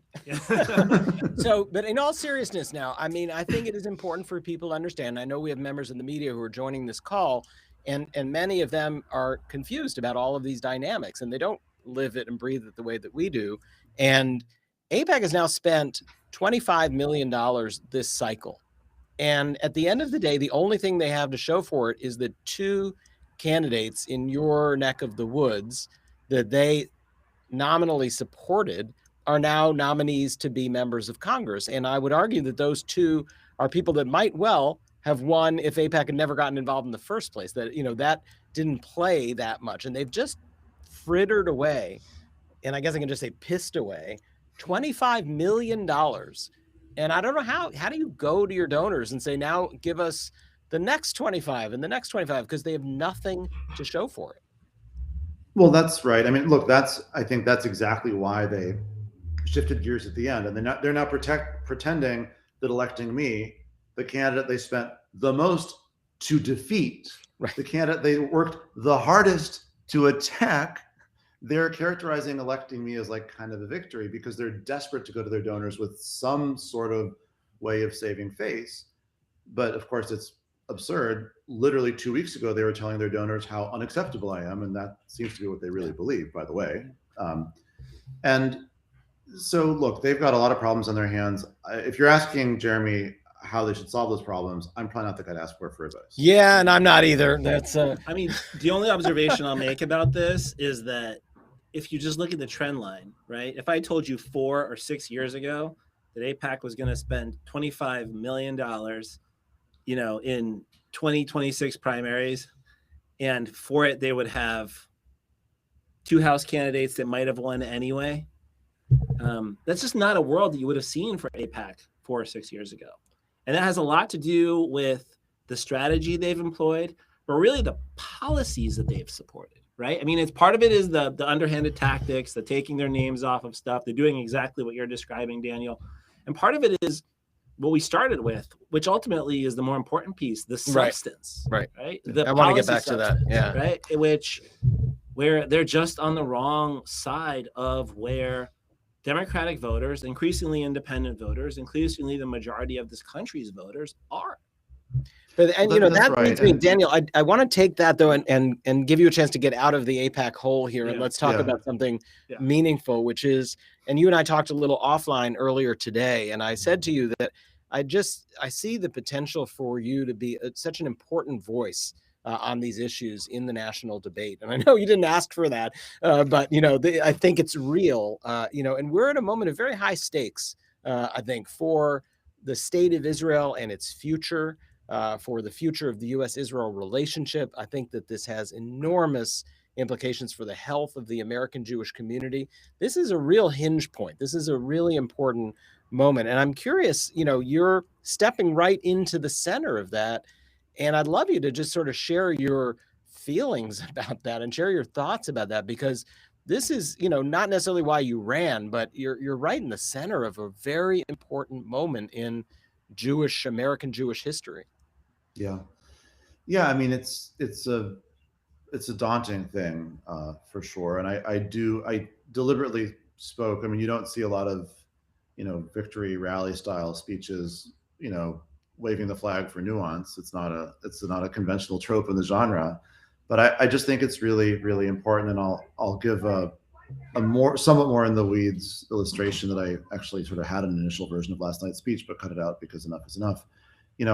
Speaker 1: So, but in all seriousness now, I mean, I think it is important for people to understand. I know we have members in the media who are joining this call, and many of them are confused about all of these dynamics, and they don't live it and breathe it the way that we do. And AIPAC has now spent $25 million this cycle. And at the end of the day, the only thing they have to show for it is that 2 candidates in your neck of the woods that they nominally supported are now nominees to be members of Congress. And I would argue that those 2 are people that might well have won if AIPAC had never gotten involved in the first place, that, you know, that didn't play that much. And they've just frittered away, and I guess I can just say pissed away, $25 million. And I don't know how do you go to your donors and say, now give us the next 25 and the next 25, because they have nothing to show for it.
Speaker 3: Well, that's right. I mean, look, I think that's exactly why they shifted gears at the end. And they're now pretending that electing me, the candidate they spent the most to defeat,
Speaker 1: right,
Speaker 3: the candidate they worked the hardest to attack, they're characterizing electing me as like kind of a victory because they're desperate to go to their donors with some sort of way of saving face. But of course, it's absurd. Literally 2 weeks ago, they were telling their donors how unacceptable I am. And that seems to be what they really believe, by the way. And so, look, they've got a lot of problems on their hands. If you're asking Jeremy, how they should solve those problems, I'm probably not the guy to ask for advice.
Speaker 1: Yeah, and I'm not either. That's
Speaker 2: I mean, the only observation I'll make about this is that if you just look at the trend line, right? If I told you 4 or 6 years ago that AIPAC was going to spend $25 million, in 2026 primaries, and for it they would have 2 House candidates that might have won anyway, that's just not a world that you would have seen for AIPAC 4 or 6 years ago. And that has a lot to do with the strategy they've employed, but really the policies that they've supported, right? I mean, it's part of it is the underhanded tactics, the taking their names off of stuff. They're doing exactly what you're describing, Daniel. And part of it is what we started with, which ultimately is the more important piece, the substance,
Speaker 1: right?
Speaker 2: The
Speaker 1: I want to get back to that. Yeah.
Speaker 2: Right. Where they're just on the wrong side of where Democratic voters, increasingly independent voters, increasingly the majority of this country's voters are.
Speaker 1: But and
Speaker 3: Well,
Speaker 1: that
Speaker 3: right.
Speaker 1: leads me, Daniel. I want to take that though and give you a chance to get out of the AIPAC hole here, and let's talk about something meaningful, which is, and you and I talked a little offline earlier today, and I said to you that I see the potential for you to be such an important voice on these issues in the national debate. And I know you didn't ask for that, but I think it's real. And we're at a moment of very high stakes, I think, for the state of Israel and its future. For the future of the U.S.-Israel relationship. I think that this has enormous implications for the health of the American Jewish community. This is a real hinge point. This is a really important moment. And I'm curious, you're stepping right into the center of that. And I'd love you to just sort of share your feelings about that and share your thoughts about that, because this is, not necessarily why you ran, but you're right in the center of a very important moment in American Jewish history.
Speaker 3: Yeah. I mean, it's a daunting thing for sure. And I deliberately spoke. I mean, you don't see a lot of, victory rally style speeches, waving the flag for nuance. It's not a conventional trope in the genre, but I just think it's really, really important. And I'll give a somewhat more in the weeds illustration that I actually sort of had an initial version of last night's speech, but cut it out because enough is enough.
Speaker 1: This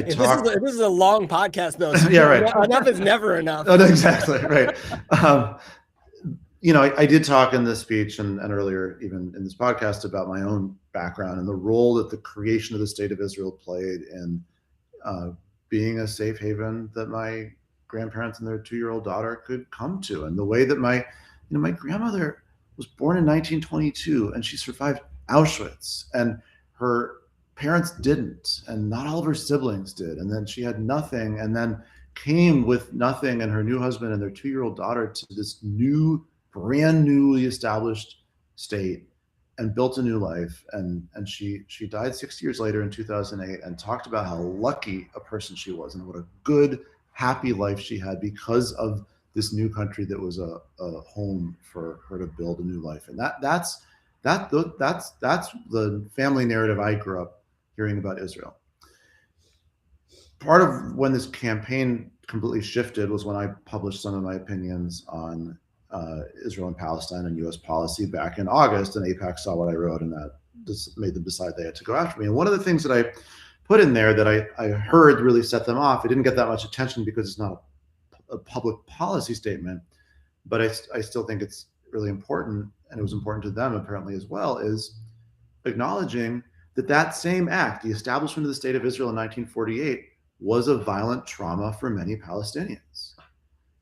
Speaker 1: is a long podcast though. So
Speaker 3: yeah, right.
Speaker 1: Enough is never enough.
Speaker 3: Oh, no, exactly. Right. I did talk in this speech and earlier, even in this podcast, about my own background and the role that the creation of the state of Israel played in being a safe haven that my grandparents and their 2-year-old daughter could come to. And the way that my grandmother was born in 1922 and she survived Auschwitz, and her parents didn't, and not all of her siblings did. And then she had nothing, and then came with nothing and her new husband and their 2-year-old daughter to this brand newly established state and built a new life. And she died 6 years later in 2008 and talked about how lucky a person she was and what a good, happy life she had because of this new country that was a home for her to build a new life. And that's the family narrative I grew up hearing about Israel. Part of when this campaign completely shifted was when I published some of my opinions on Israel and Palestine and U.S. policy back in August, and AIPAC saw what I wrote, and that just made them decide they had to go after me. And one of the things that I put in there that I heard really set them off, it didn't get that much attention because it's not a public policy statement, but I still think it's really important, and it was important to them apparently as well, is acknowledging that same act, the establishment of the state of Israel in 1948, was a violent trauma for many Palestinians.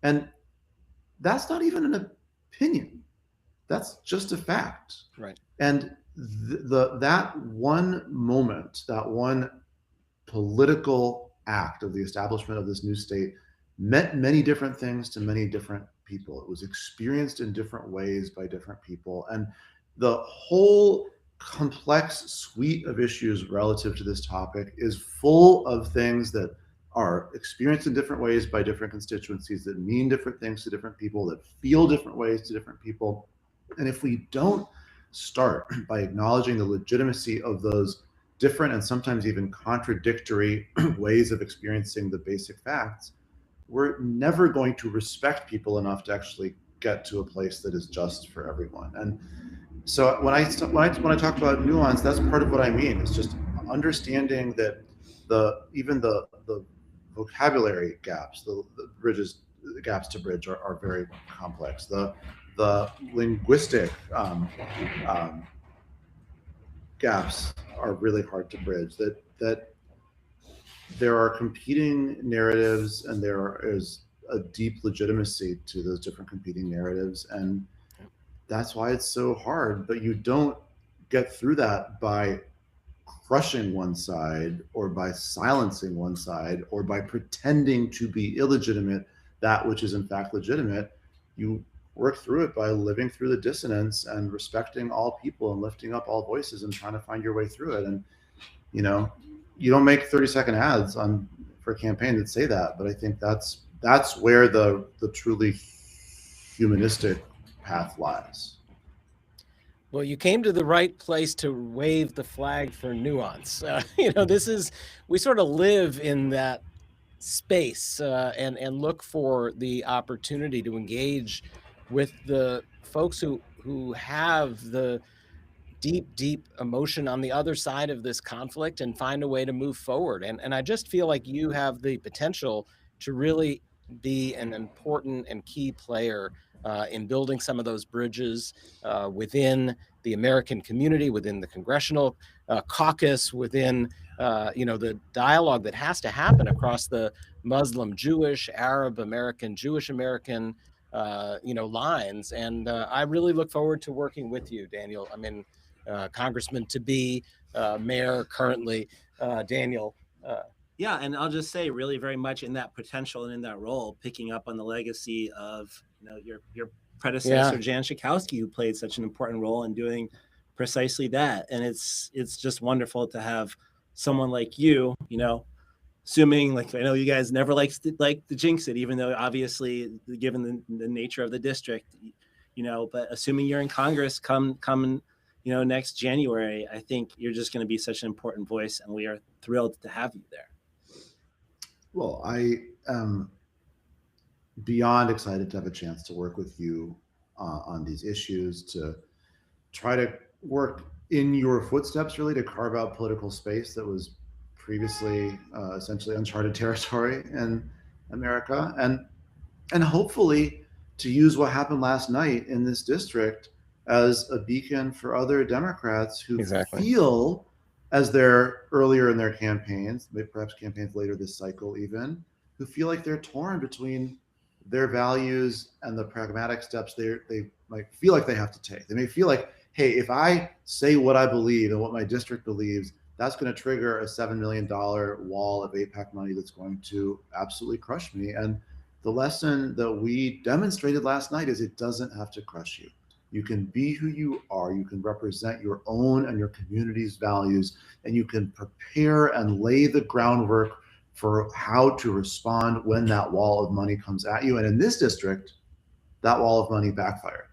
Speaker 3: And that's not even an opinion. That's just a fact.
Speaker 1: Right.
Speaker 3: And that one moment, that one political act of the establishment of this new state meant many different things to many different people. It was experienced in different ways by different people. And the whole complex suite of issues relative to this topic is full of things that are experienced in different ways by different constituencies, that mean different things to different people, that feel different ways to different people. And if we don't start by acknowledging the legitimacy of those different and sometimes even contradictory ways of experiencing the basic facts, we're never going to respect people enough to actually get to a place that is just for everyone. And So when I talk about nuance, that's part of what I mean. It's just understanding that even the vocabulary gaps, the bridges, the gaps to bridge are very complex. The linguistic um, gaps are really hard to bridge. That there are competing narratives, and there is a deep legitimacy to those different competing narratives, and that's why it's so hard. But you don't get through that by crushing one side or by silencing one side or by pretending to be illegitimate that which is in fact legitimate. You work through it by living through the dissonance and respecting all people and lifting up all voices and trying to find your way through it. And you know, you don't make 30-second ads for a campaign that say that, but I think that's where the truly humanistic path lies.
Speaker 1: Well, you came to the right place to wave the flag for nuance. We sort of live in that space and look for the opportunity to engage with the folks who have the deep emotion on the other side of this conflict and find a way to move forward. And I just feel like you have the potential to really be an important and key player in building some of those bridges within the American community, within the congressional caucus, within the dialogue that has to happen across the Muslim, Jewish, Arab American, Jewish American lines. And I really look forward to working with you, Daniel. I mean, Congressman to be, Mayor currently, Daniel.
Speaker 2: Yeah, and I'll just say, really, very much in that potential and in that role, picking up on the legacy of your predecessor, Jan Schakowsky, who played such an important role in doing precisely that. And it's just wonderful to have someone like you, assuming, like, I know you guys never like to jinx it, even though obviously, given the nature of the district, but assuming you're in Congress come next January, I think you're just going to be such an important voice, and we are thrilled to have you there.
Speaker 3: Well, I am beyond excited to have a chance to work with you on these issues, to try to work in your footsteps, really, to carve out political space that was previously essentially uncharted territory in America, and hopefully to use what happened last night in this district as a beacon for other Democrats who feel, as they're earlier in their campaigns, maybe perhaps campaigns later this cycle even, who feel like they're torn between their values and the pragmatic steps they might feel like they have to take. They may feel like, hey, if I say what I believe and what my district believes, that's going to trigger a $7 million wall of AIPAC money that's going to absolutely crush me. And the lesson that we demonstrated last night is it doesn't have to crush you. You can be who you are. You can represent your own and your community's values, and you can prepare and lay the groundwork for how to respond when that wall of money comes at you. And in this district, that wall of money backfired.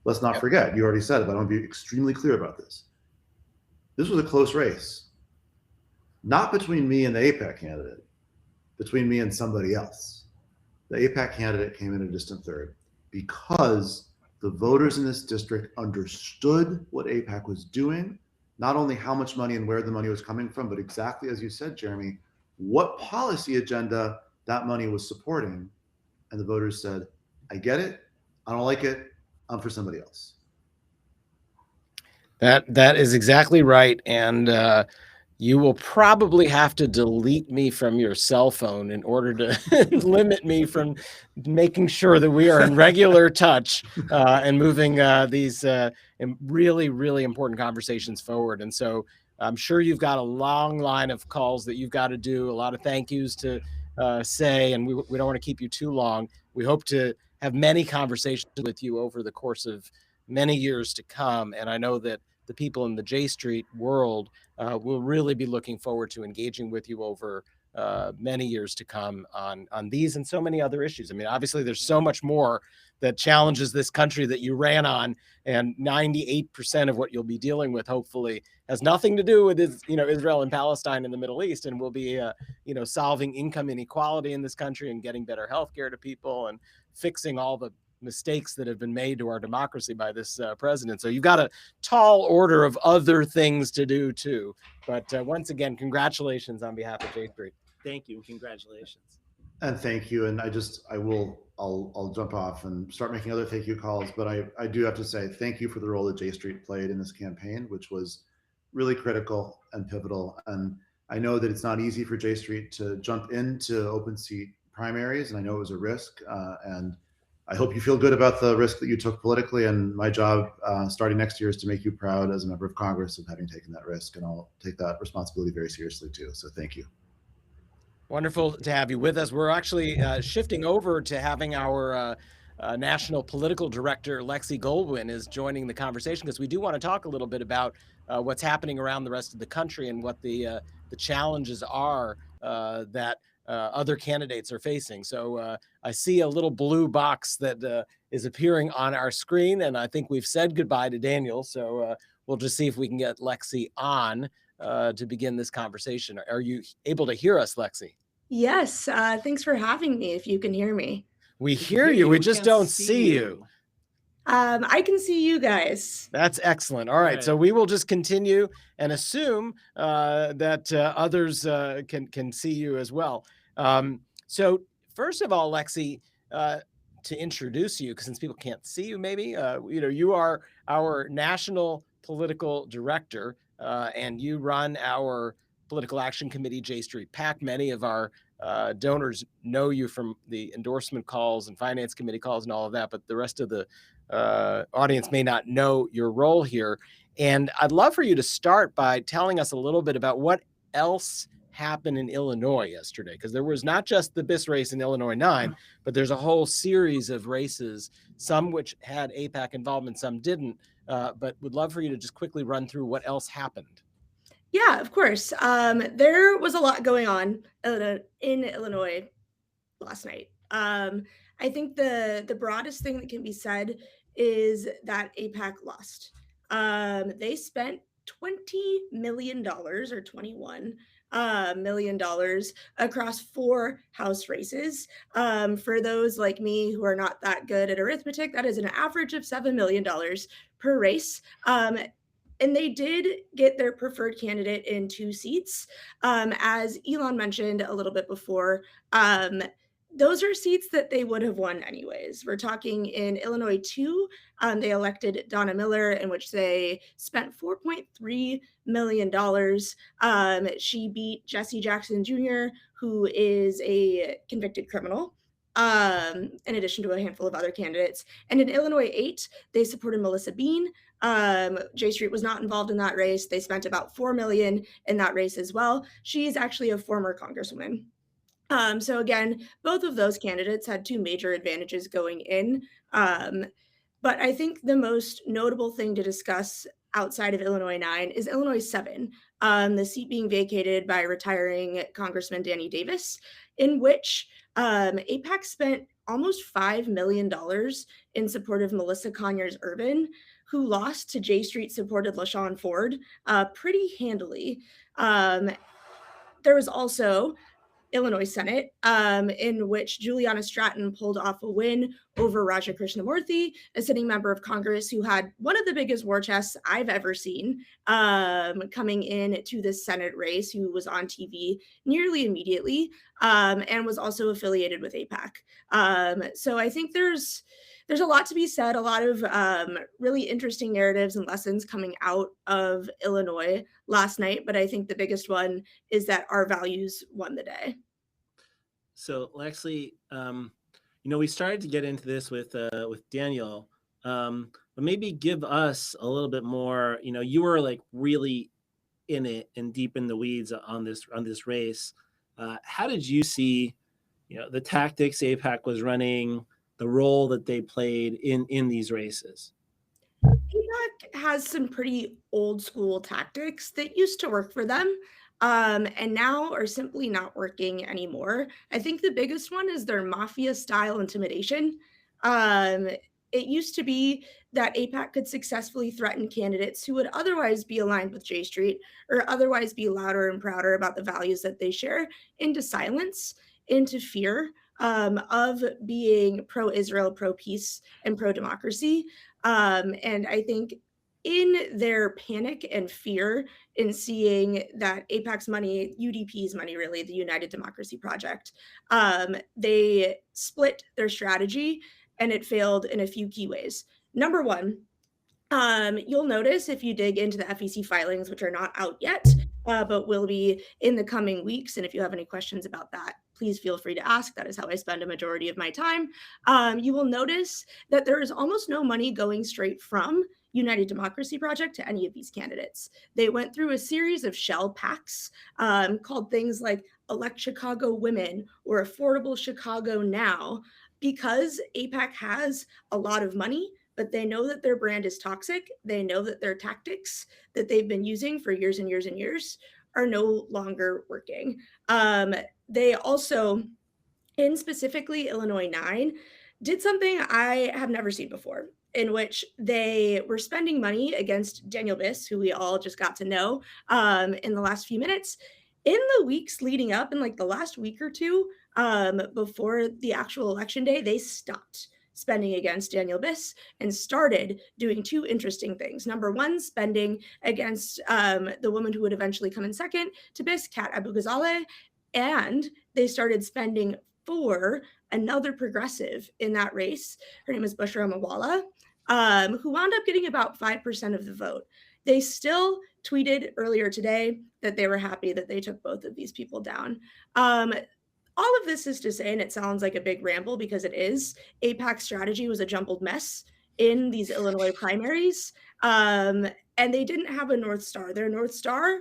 Speaker 3: Let's not forget, you already said it, but I want to be extremely clear about this. This was a close race, not between me and the AIPAC candidate, between me and somebody else. The AIPAC candidate came in a distant third because the voters in this district understood what AIPAC was doing, not only how much money and where the money was coming from, but exactly as you said, Jeremy, what policy agenda that money was supporting. And the voters said, I get it. I don't like it. I'm for somebody else.
Speaker 1: That is exactly right. And you will probably have to delete me from your cell phone in order to limit me from making sure that we are in regular touch and moving these really, really important conversations forward. And so I'm sure you've got a long line of calls that you've got to do, a lot of thank yous to say, and we don't want to keep you too long. We hope to have many conversations with you over the course of many years to come. And I know that the people in the J Street world will really be looking forward to engaging with you over many years to come on these and so many other issues. I mean, obviously, there's so much more that challenges this country that you ran on, and 98% of what you'll be dealing with, hopefully, has nothing to do with Israel and Palestine in the Middle East, and will be solving income inequality in this country and getting better health care to people and fixing all the mistakes that have been made to our democracy by this president. So you've got a tall order of other things to do too. But once again, congratulations on behalf of J Street.
Speaker 2: Thank you. Congratulations.
Speaker 3: And thank you. And I'll jump off and start making other thank you calls. But I do have to say thank you for the role that J Street played in this campaign, which was really critical and pivotal. And I know that it's not easy for J Street to jump into open seat primaries, and I know it was a risk. And I hope you feel good about the risk that you took politically. And my job starting next year is to make you proud as a member of Congress of having taken that risk. And I'll take that responsibility very seriously too. So thank you.
Speaker 1: Wonderful to have you with us. We're actually shifting over to having our national political director, Lexi Goldwyn, is joining the conversation, because we do want to talk a little bit about what's happening around the rest of the country and what the challenges are that other candidates are facing. So I see a little blue box that is appearing on our screen, and I think we've said goodbye to Daniel. So we'll just see if we can get Lexi on to begin this conversation. Are you able to hear us, Lexi?
Speaker 4: Yes. Thanks for having me. If you can hear me,
Speaker 1: we hear you. We just don't see you.
Speaker 4: I can see you guys.
Speaker 1: That's excellent. All right. So we will just continue and assume that others can see you as well. So first of all, Lexi, to introduce you, because since people can't see you, maybe you are our national political director, and you run our political action committee, J Street PAC. Many of our donors know you from the endorsement calls and finance committee calls and all of that, but the rest of the audience may not know your role here. And I'd love for you to start by telling us a little bit about what else happened in Illinois yesterday, because there was not just the Biss race in Illinois 9, but there's a whole series of races, some which had AIPAC involvement, some didn't, but would love for you to just quickly run through what else happened.
Speaker 4: Yeah, of course. There was a lot going on in Illinois last night. I think the broadest thing that can be said is that AIPAC lost. They spent $20 million or $21 million across 4 House races. For those like me who are not that good at arithmetic, that is an average of $7 million per race. And they did get their preferred candidate in 2 seats. As Elon mentioned a little bit before, those are seats that they would have won anyways. We're talking in Illinois 2, they elected Donna Miller, in which they spent $4.3 million. She beat Jesse Jackson Jr., who is a convicted criminal, in addition to a handful of other candidates. And in Illinois 8, they supported Melissa Bean. J Street was not involved in that race. They spent about $4 million in that race as well. She is actually a former congresswoman. So again, both of those candidates had 2 major advantages going in. But I think the most notable thing to discuss outside of Illinois 9 is Illinois 7, the seat being vacated by retiring Congressman Danny Davis, in which AIPAC spent almost $5 million in support of Melissa Conyers-Urban, who lost to J Street supported LaShawn Ford pretty handily. There was also Illinois Senate, in which Juliana Stratton pulled off a win over Raja Krishnamurthy, a sitting member of Congress who had one of the biggest war chests I've ever seen, coming in to this Senate race, who was on TV nearly immediately, and was also affiliated with AIPAC. So I think there's a lot to be said, a lot of really interesting narratives and lessons coming out of Illinois last night. But I think the biggest one is that our values won the day.
Speaker 2: So Lexi, we started to get into this with Daniel, but maybe give us a little bit more. You were like really in it and deep in the weeds on this race. How did you see, the tactics AIPAC was running, the role that they played in these races?
Speaker 4: AIPAC has some pretty old school tactics that used to work for them, and now are simply not working anymore. I think the biggest one is their mafia style intimidation. It used to be that AIPAC could successfully threaten candidates who would otherwise be aligned with J Street or otherwise be louder and prouder about the values that they share into silence, into fear. of being pro-Israel, pro-peace, and pro-democracy. And I think in their panic and fear in seeing that AIPAC's money, UDP's money, really, the United Democracy Project, they split their strategy and it failed in a few key ways. Number one, you'll notice if you dig into the FEC filings, which are not out yet, but will be in the coming weeks. And if you have any questions about that, please feel free to ask. That is how I spend a majority of my time. You will notice that there is almost no money going straight from United Democracy Project to any of these candidates. They went through a series of shell PACs called things like Elect Chicago Women or Affordable Chicago Now, because AIPAC has a lot of money, but they know that their brand is toxic. They know that their tactics that they've been using for years and years and years are no longer working. They also, in specifically Illinois 9, did something I have never seen before, in which they were spending money against Daniel Biss, who we all just got to know in the last few minutes. In the weeks leading up, in like the last week or two before the actual election day, they stopped spending against Daniel Biss and started doing two interesting things. Number one, spending against the woman who would eventually come in second to Biss, Kat Abu-Ghazaleh, and they started spending for another progressive in that race. Her name is Bushra Mawala, who wound up getting about 5% of the vote. They still tweeted earlier today that they were happy that they took both of these people down. All of this is to say, and it sounds like a big ramble because it is, AIPAC's strategy was a jumbled mess in these Illinois primaries, and they didn't have a North Star. Their North Star,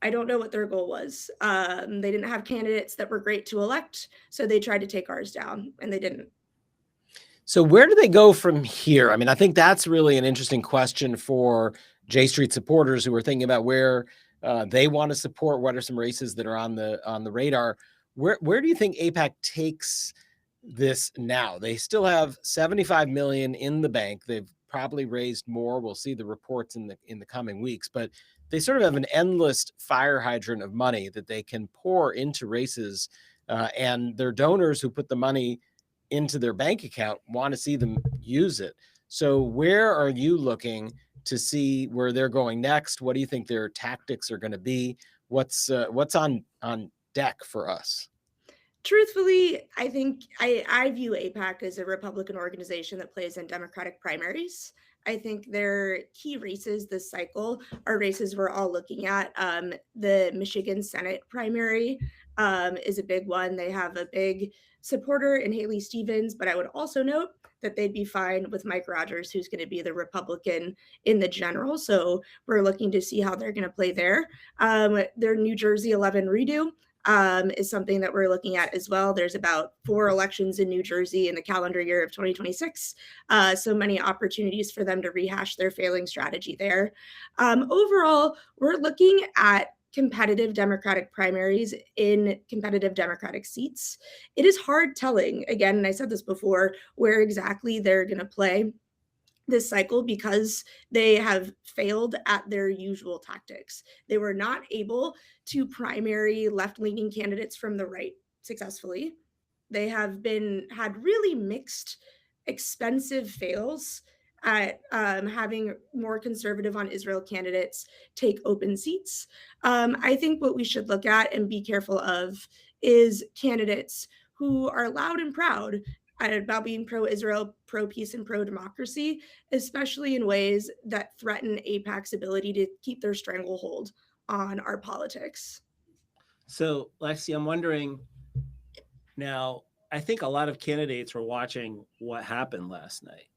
Speaker 4: I don't know what their goal was. They didn't have candidates that were great to elect, so they tried to take ours down, and they didn't.
Speaker 1: So where do they go from here? I mean, I think that's really an interesting question for J Street supporters who are thinking about where they want to support. What are some races that are on the radar? Where do you think AIPAC takes this now? They still have $75 million in the bank. They've probably raised more. We'll see the reports in the coming weeks, but they sort of have an endless fire hydrant of money that they can pour into races, and their donors who put the money into their bank account want to see them use it. So where are you looking to see where they're going next? What do you think their tactics are going to be? What's on deck for us?
Speaker 4: Truthfully, I think I view AIPAC as a Republican organization that plays in Democratic primaries. I think their key races this cycle are races we're all looking at. The Michigan Senate primary is a big one. They have a big supporter in Haley Stevens, but I would also note that they'd be fine with Mike Rogers, who's going to be the Republican in the general. So we're looking to see how they're going to play there. Their New Jersey 11 redo is something that we're looking at as well. There's about 4 elections in New Jersey in the calendar year of 2026. So many opportunities for them to rehash their failing strategy there. Overall, we're looking at competitive Democratic primaries in competitive Democratic seats. It is hard telling, again, and I said this before, where exactly they're going to play this cycle because they have failed at their usual tactics. They were not able to primary left-leaning candidates from the right successfully. They have had really mixed, expensive fails at having more conservative on Israel candidates take open seats. I think what we should look at and be careful of is candidates who are loud and proud about being pro-Israel, pro-peace, and pro-democracy, especially in ways that threaten AIPAC's ability to keep their stranglehold on our politics.
Speaker 2: So, Lexi, I'm wondering now, I think a lot of candidates were watching what happened last night,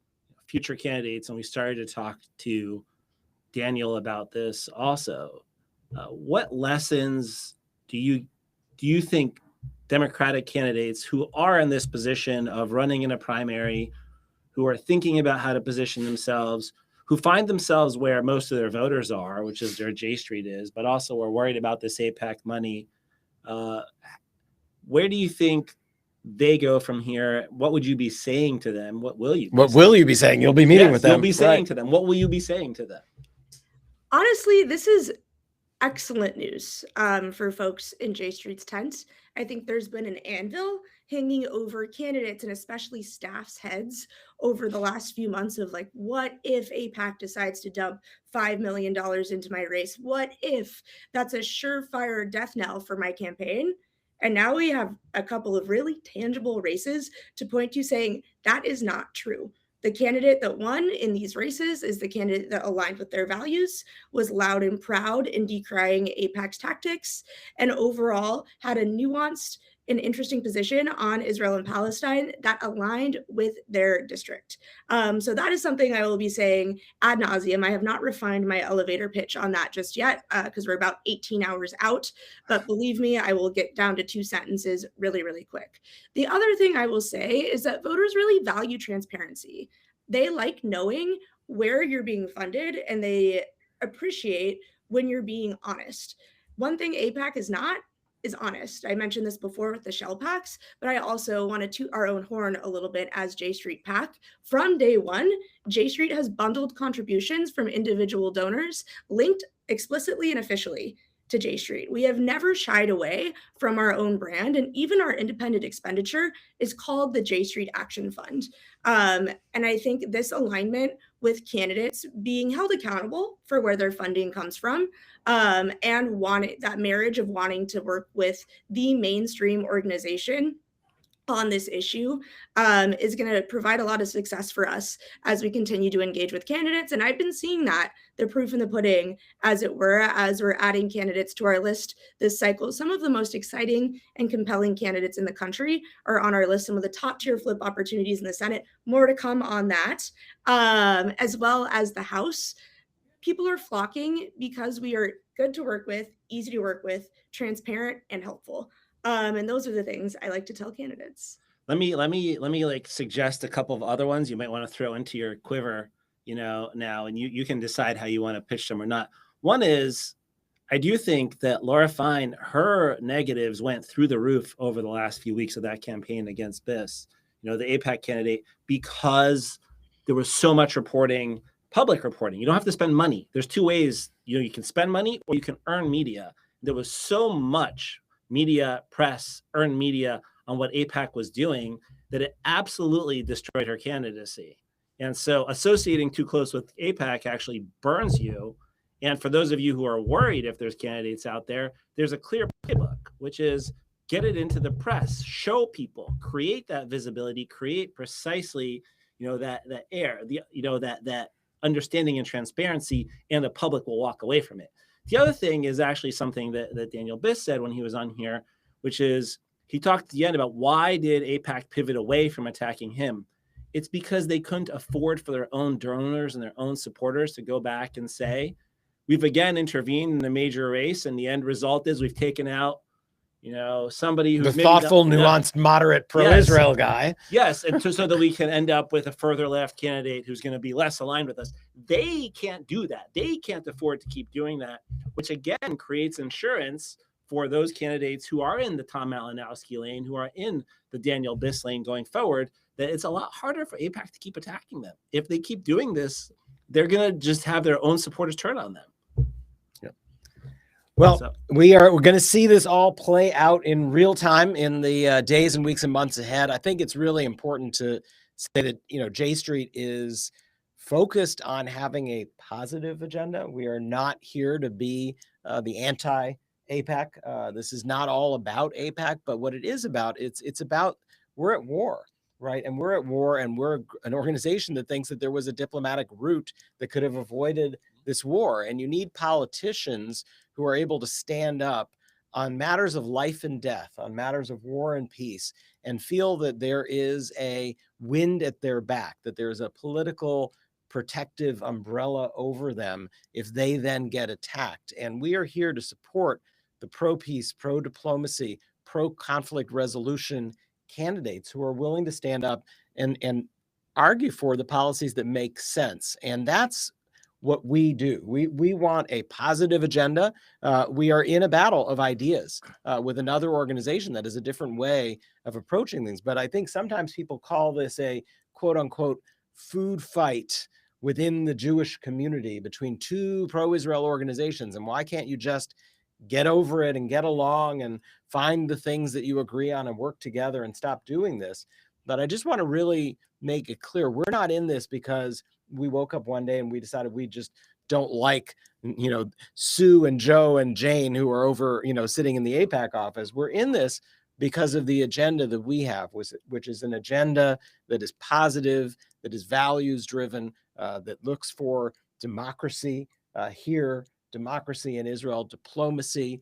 Speaker 2: future candidates, and we started to talk to Daniel about this also. What lessons do you think Democratic candidates who are in this position of running in a primary, who are thinking about how to position themselves, who find themselves where most of their voters are, which is where J Street is, but also are worried about this AIPAC money, where do you think they go from here? What would you be saying to them? What will you be saying?
Speaker 1: You'll be meeting with them.
Speaker 2: You'll be saying to them. What will you be saying to them?
Speaker 4: Honestly, this is excellent news for folks in J Street's tent. I think there's been an anvil hanging over candidates and especially staff's heads over the last few months of like, what if AIPAC decides to dump $5 million into my race? What if that's a surefire death knell for my campaign? And now we have a couple of really tangible races to point to saying that is not true. The candidate that won in these races is the candidate that aligned with their values, was loud and proud in decrying AIPAC's tactics, and overall had a nuanced and interesting position on Israel and Palestine that aligned with their district. So that is something I will be saying ad nauseum. I have not refined my elevator pitch on that just yet because we're about 18 hours out. But believe me, I will get down to 2 sentences really, really quick. The other thing I will say is that voters really value transparency. They like knowing where you're being funded, and they appreciate when you're being honest. One thing AIPAC is not is honest. I mentioned this before with the shell packs, but I also want to toot our own horn a little bit as J Street PAC. From day one, J Street has bundled contributions from individual donors linked explicitly and officially to J Street. We have never shied away from our own brand, and even our independent expenditure is called the J Street Action Fund. And I think this alignment with candidates being held accountable for where their funding comes from, and that marriage of wanting to work with the mainstream organization on this issue is going to provide a lot of success for us as we continue to engage with candidates. And I've been seeing that, the proof in the pudding, as it were, as we're adding candidates to our list this cycle. Some of the most exciting and compelling candidates in the country are on our list, some of the top tier flip opportunities in the Senate. More to come on that, as well as the House. People are flocking because we are good to work with, easy to work with, transparent, and helpful. And those are the things I like to tell candidates.
Speaker 2: Let me like suggest a couple of other ones you might want to throw into your quiver, now, and you can decide how you want to pitch them or not. One is, I do think that Laura Fine, her negatives went through the roof over the last few weeks of that campaign against Biss, the AIPAC candidate, because there was so much reporting, public reporting. You don't have to spend money. There's 2 ways, you can spend money or you can earn media. There was so much media, press, earned media on what AIPAC was doing that it absolutely destroyed her candidacy. And so associating too close with AIPAC actually burns you. And for those of you who are worried if there's candidates out there, there's a clear playbook, which is get it into the press, show people, create that visibility, create precisely, that air, that understanding and transparency, and the public will walk away from it. The other thing is actually something that Daniel Biss said when he was on here, which is he talked at the end about why did AIPAC pivot away from attacking him? It's because they couldn't afford for their own donors and their own supporters to go back and say, we've again intervened in the major race, and the end result is we've taken out, somebody who's
Speaker 1: the thoughtful, nuanced, moderate pro-Israel guy.
Speaker 2: Yes, and so that we can end up with a further left candidate who's going to be less aligned with us. They can't do that. They can't afford to keep doing that, which again creates insurance for those candidates who are in the Tom Malinowski lane, who are in the Daniel Biss lane going forward, that it's a lot harder for AIPAC to keep attacking them. If they keep doing this, they're going to just have their own supporters turn on them.
Speaker 1: Well, we're going to see this all play out in real time in the days and weeks and months ahead. I think it's really important to say that, J Street is focused on having a positive agenda. We are not here to be the anti-AIPAC. This is not all about AIPAC, but what it is about, it's about we're at war, right? And we're at war, and we're an organization that thinks that there was a diplomatic route that could have avoided this war. And you need politicians who are able to stand up on matters of life and death, on matters of war and peace, and feel that there is a wind at their back, that there's a political protective umbrella over them if they then get attacked. And we are here to support the pro-peace, pro-diplomacy, pro-conflict resolution candidates who are willing to stand up and argue for the policies that make sense. And that's what we do. We want a positive agenda. We are in a battle of ideas with another organization that is a different way of approaching things. But I think sometimes people call this a quote unquote food fight within the Jewish community between two pro-Israel organizations. And why can't you just get over it and get along and find the things that you agree on and work together and stop doing this? But I just want to really make it clear, we're not in this because we woke up one day and we decided we just don't like, Sue and Joe and Jane, who are over, sitting in the AIPAC office. We're in this because of the agenda that we have, which is an agenda that is positive, that is values driven, that looks for democracy here, democracy in Israel, diplomacy,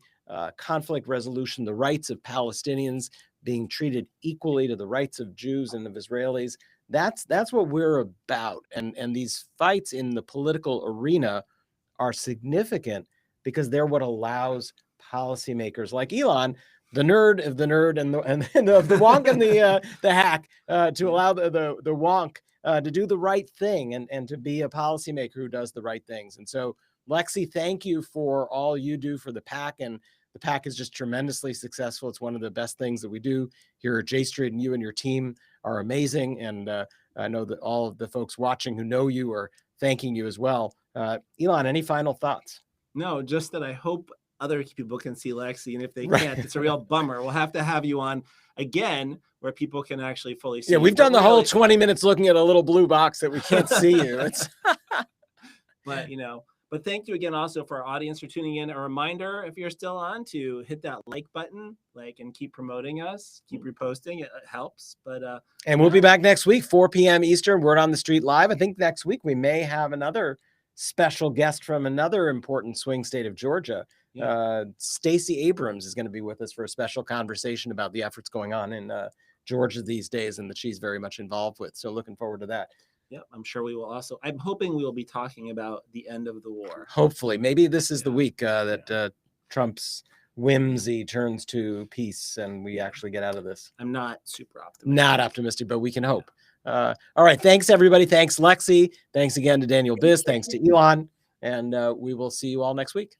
Speaker 1: conflict resolution, the rights of Palestinians being treated equally to the rights of Jews and of Israelis. That's what we're about. And these fights in the political arena are significant because they're what allows policymakers like Elon, the nerd of the nerd and the wonk and the hack, to allow the wonk to do the right thing and to be a policymaker who does the right things. And so, Lexi, thank you for all you do for the PAC, and the PAC is just tremendously successful. It's one of the best things that we do here at J Street, and you and your team are amazing. And I know that all of the folks watching who know you are thanking you as well. Elon, any final thoughts?
Speaker 2: No, just that I hope other people can see Lexi, and if they can't, it's a real bummer. We'll have to have you on again where people can actually fully see.
Speaker 1: Yeah, we've done the whole 20 minutes looking at a little blue box that we can't see you. It's
Speaker 2: But thank you again also for our audience for tuning in. A reminder, if you're still on, to hit that like button, and keep promoting us, keep reposting. It helps. But
Speaker 1: and we'll be back next week, 4 p.m. Eastern. Word on the Street Live. I think next week we may have another special guest from another important swing state of Georgia. Yeah. Stacey Abrams is going to be with us for a special conversation about the efforts going on in Georgia these days and that she's very much involved with. So looking forward to that.
Speaker 2: Yeah, I'm sure we will also. I'm hoping we will be talking about the end of the war.
Speaker 1: Hopefully. Maybe this is the week that Trump's whimsy turns to peace and we actually get out of this.
Speaker 2: I'm not super optimistic.
Speaker 1: Not optimistic, but we can hope. All right. Thanks, everybody. Thanks, Lexi. Thanks again to Daniel Biss. Thanks to Elon. And we will see you all next week.